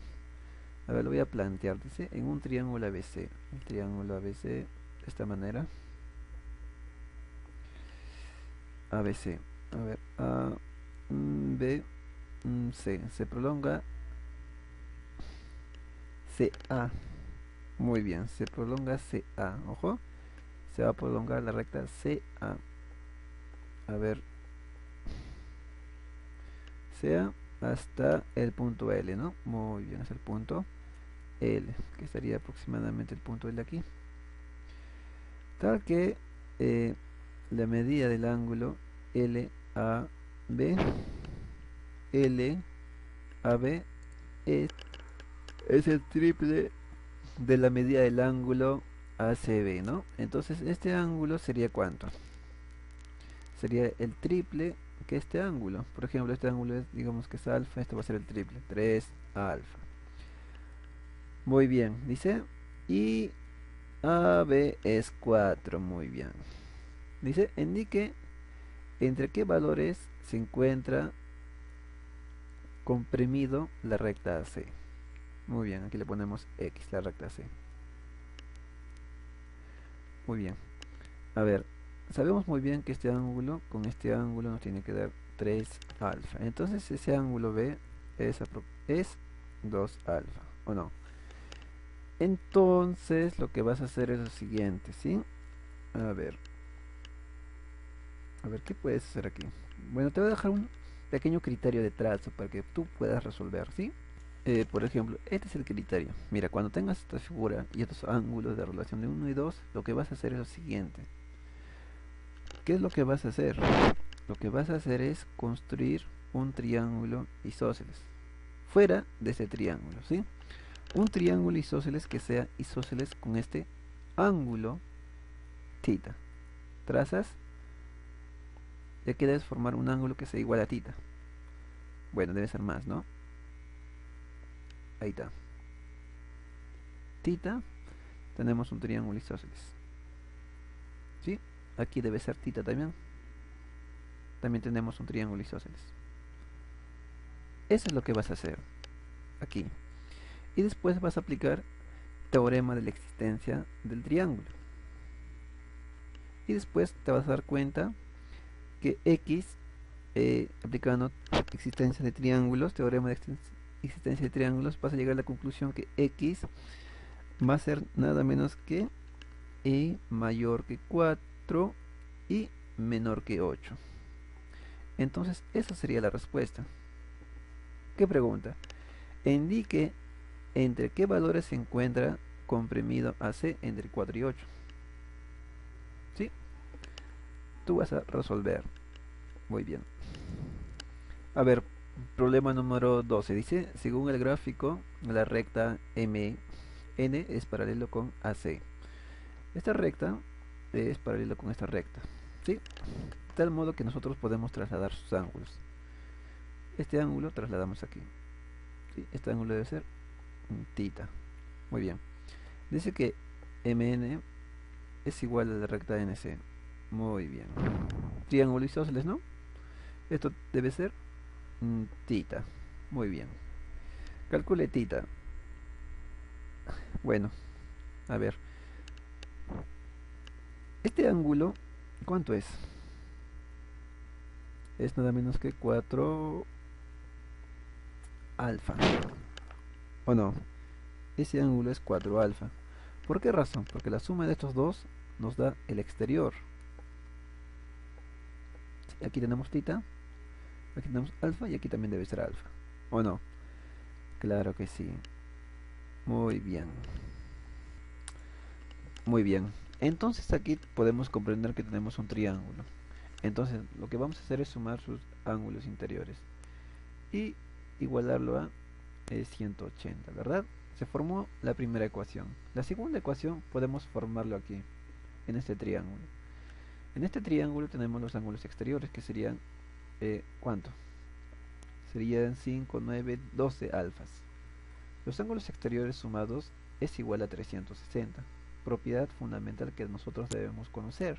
A ver, lo voy a plantear. Dice, en un triángulo ABC. Un triángulo ABC de esta manera. ABC. A ver, A, B, C. Se prolonga CA. Muy bien, se prolonga CA. Ojo, se va a prolongar la recta CA. A ver, CA hasta el punto L, ¿no? Muy bien, es el punto L, que estaría aproximadamente el punto L aquí. Tal que la medida del ángulo LAB, LAB es el triple de la medida del ángulo ACB, ¿no? Entonces, este ángulo sería ¿cuánto? Sería el triple que este ángulo. Por ejemplo, este ángulo es, digamos que es alfa, esto va a ser el triple, 3 alfa. Muy bien, dice. Y AB es 4, muy bien. Dice, indique entre qué valores se encuentra comprimido la recta AC. Muy bien, aquí le ponemos X, la recta C. Muy bien. A ver, sabemos muy bien que este ángulo con este ángulo nos tiene que dar 3 alfa. Entonces ese ángulo B es 2 alfa, ¿o no? Entonces lo que vas a hacer es lo siguiente, ¿sí? A ver, ¿qué puedes hacer aquí? Bueno, te voy a dejar un pequeño criterio de trazo para que tú puedas resolver, ¿sí? Por ejemplo, este es el criterio. Mira, cuando tengas esta figura y estos ángulos de relación de 1 y 2, lo que vas a hacer es lo siguiente. ¿Qué es lo que vas a hacer? Lo que vas a hacer es construir un triángulo isósceles fuera de ese triángulo, ¿sí? Un triángulo isósceles que sea isósceles con este ángulo θ. Trazas, ya que debes formar un ángulo que sea igual a θ. Bueno, debe ser más, ¿no? Ahí está. Θ, tenemos un triángulo isósceles. ¿Sí? Aquí debe ser θ también. También tenemos un triángulo isósceles. Eso es lo que vas a hacer aquí. Y después vas a aplicar teorema de la existencia del triángulo. Y después te vas a dar cuenta que X, aplicando existencia de triángulos, teorema de existencia de triángulos, vas a llegar a la conclusión que X va a ser nada menos que Y mayor que 4 y menor que 8. Entonces esa sería la respuesta. ¿Qué pregunta? Indique entre qué valores se encuentra comprimido AC entre 4 y 8. ¿Sí? Tú vas a resolver. Muy bien. A ver, problema número 12. Dice, según el gráfico, la recta MN es paralelo con AC. Esta recta es paralelo con esta recta. ¿Sí? De tal modo que nosotros podemos trasladar sus ángulos. Este ángulo trasladamos aquí. ¿sí? Este ángulo debe ser θ. Muy bien. Dice que MN es igual a la recta NC. Muy bien. Triángulo isósceles, ¿no? Esto debe ser θ. Muy bien. Calcule θ. Bueno, a ver. Este ángulo, ¿cuánto es? Es nada menos que 4 alfa. ¿O no? Ese ángulo es 4 alfa. ¿Por qué razón? Porque la suma de estos dos nos da el exterior. Aquí tenemos θ, aquí tenemos alfa y aquí también debe ser alfa. ¿O no? Claro que sí. Muy bien. Muy bien. Entonces aquí podemos comprender que tenemos un triángulo. Entonces lo que vamos a hacer es sumar sus ángulos interiores y igualarlo a 180, ¿verdad? Se formó la primera ecuación. La segunda ecuación podemos formarlo aquí, en este triángulo. En este triángulo tenemos los ángulos exteriores que serían, ¿cuánto? Serían 5, 9, 12 alfas. Los ángulos exteriores sumados es igual a 360, propiedad fundamental que nosotros debemos conocer.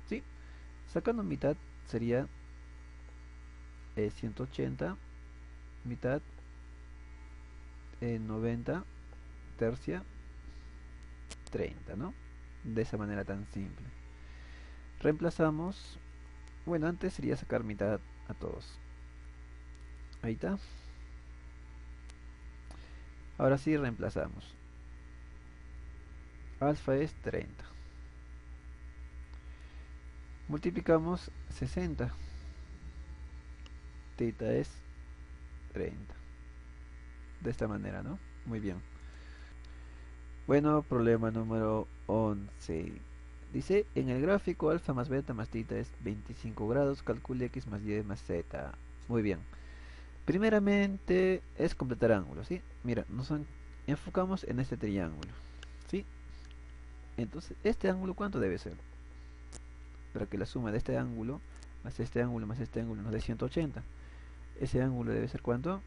¿Sí? Sacando mitad sería 180, mitad 90, tercia 30, ¿no? De esa manera tan simple. Reemplazamos, bueno, antes sería sacar mitad a todos. Ahí está. Ahora sí reemplazamos. Alfa es 30. Multiplicamos 60. Θ es 30. De esta manera, ¿no? Muy bien. Bueno, problema número 11. Dice, en el gráfico alfa más beta más θ es 25 grados, calcule x más y más z. Muy bien. Primeramente es completar ángulos, ¿sí? Mira, nos enfocamos en este triángulo, ¿sí? Entonces, ¿este ángulo cuánto debe ser? Para que la suma de este ángulo más este ángulo más este ángulo nos dé 180. Ese ángulo debe ser ¿cuánto?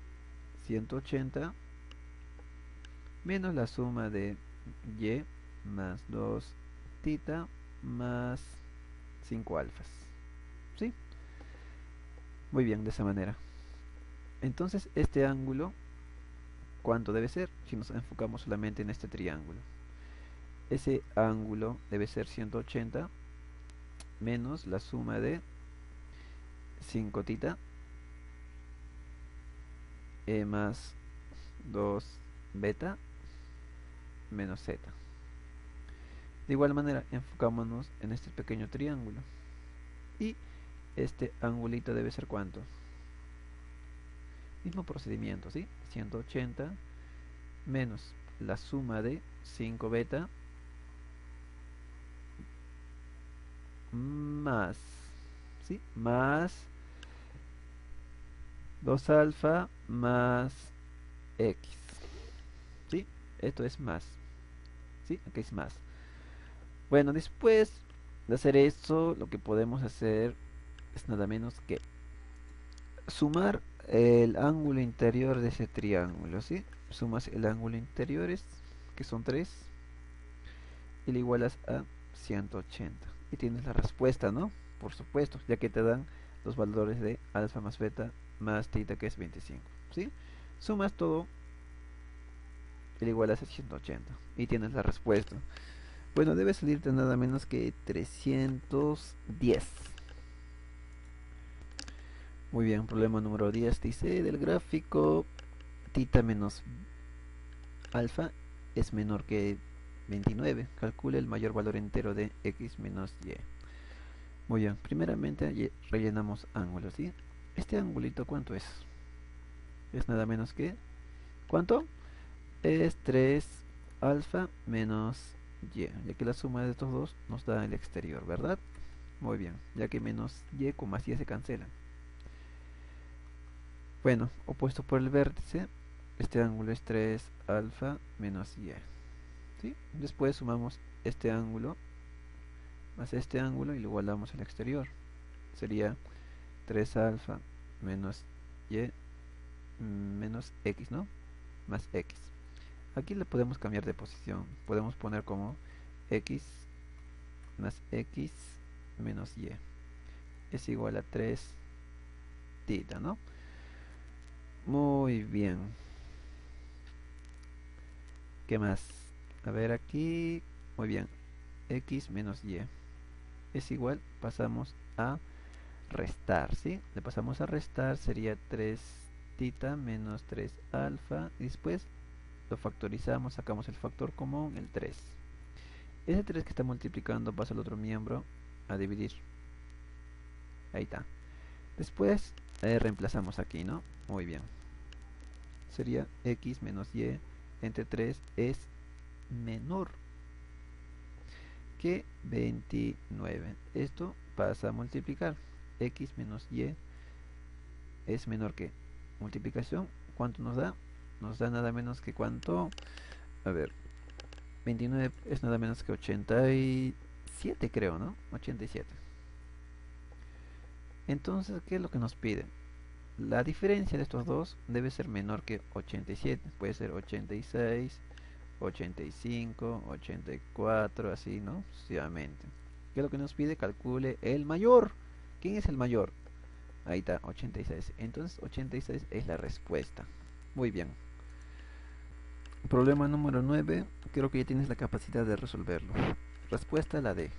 180 menos la suma de y más 2 θ más 5 alfas. ¿Sí? Muy bien, de esa manera. Entonces, este ángulo, ¿cuánto debe ser? Si nos enfocamos solamente en este triángulo. Ese ángulo debe ser 180 menos la suma de 5 θ más 2 beta menos z. De igual manera, enfocámonos en este pequeño triángulo. Y este angulito debe ser ¿cuánto? Mismo procedimiento, ¿sí? 180 menos la suma de 5 beta más, ¿sí? Más 2 alfa más x, ¿sí? Esto es más, ¿sí? Aquí es más. Bueno, después de hacer esto, lo que podemos hacer es nada menos que sumar el ángulo interior de ese triángulo, ¿sí? Sumas el ángulo interior, que son 3, y le igualas a 180. Y tienes la respuesta, ¿no? Por supuesto, ya que te dan los valores de alfa más beta más θ, que es 25, ¿sí? Sumas todo y le igualas a 180 y tienes la respuesta. Bueno, debe salirte nada menos que 310. Muy bien, problema número 10 dice, del gráfico θ menos alfa es menor que 29. Calcule el mayor valor entero de x menos y. Muy bien, primeramente rellenamos ángulos, ¿sí? Este angulito, ¿cuánto es? Es nada menos que, ¿cuánto? Es 3 alfa menos y, ya que la suma de estos dos nos da el exterior, ¿verdad? Muy bien, ya que menos y con más y se cancelan. Bueno, opuesto por el vértice, este ángulo es 3 alfa menos y, ¿sí? Después sumamos este ángulo más este ángulo y lo igualamos al exterior. Sería 3 alfa menos y menos x, ¿no? Más x. Aquí le podemos cambiar de posición. Podemos poner como x más x menos y es igual a 3 tita, ¿no? Muy bien. ¿Qué más? A ver aquí. Muy bien. X menos y es igual, pasamos a restar, ¿sí? Le pasamos a restar, sería 3 tita menos 3 alfa. Y después lo factorizamos, sacamos el factor común, el 3. Ese 3 que está multiplicando pasa al otro miembro a dividir. Ahí está. Después reemplazamos aquí, ¿no? Muy bien. Sería x menos y entre 3 es menor que 29. Esto pasa a multiplicar. X menos y es menor que multiplicación. ¿Cuánto nos da? Nos da nada menos que cuánto. A ver, 29 es nada menos que 87, creo, ¿no? 87. Entonces, ¿qué es lo que nos pide? La diferencia de estos dos debe ser menor que 87. Puede ser 86, 85, 84, así, ¿no? Sucesivamente. ¿Qué es lo que nos pide? Calcule el mayor. ¿Quién es el mayor? Ahí está, 86. Entonces 86 es la respuesta. Muy bien. Problema número 9. Creo que ya tienes la capacidad de resolverlo. Respuesta la D.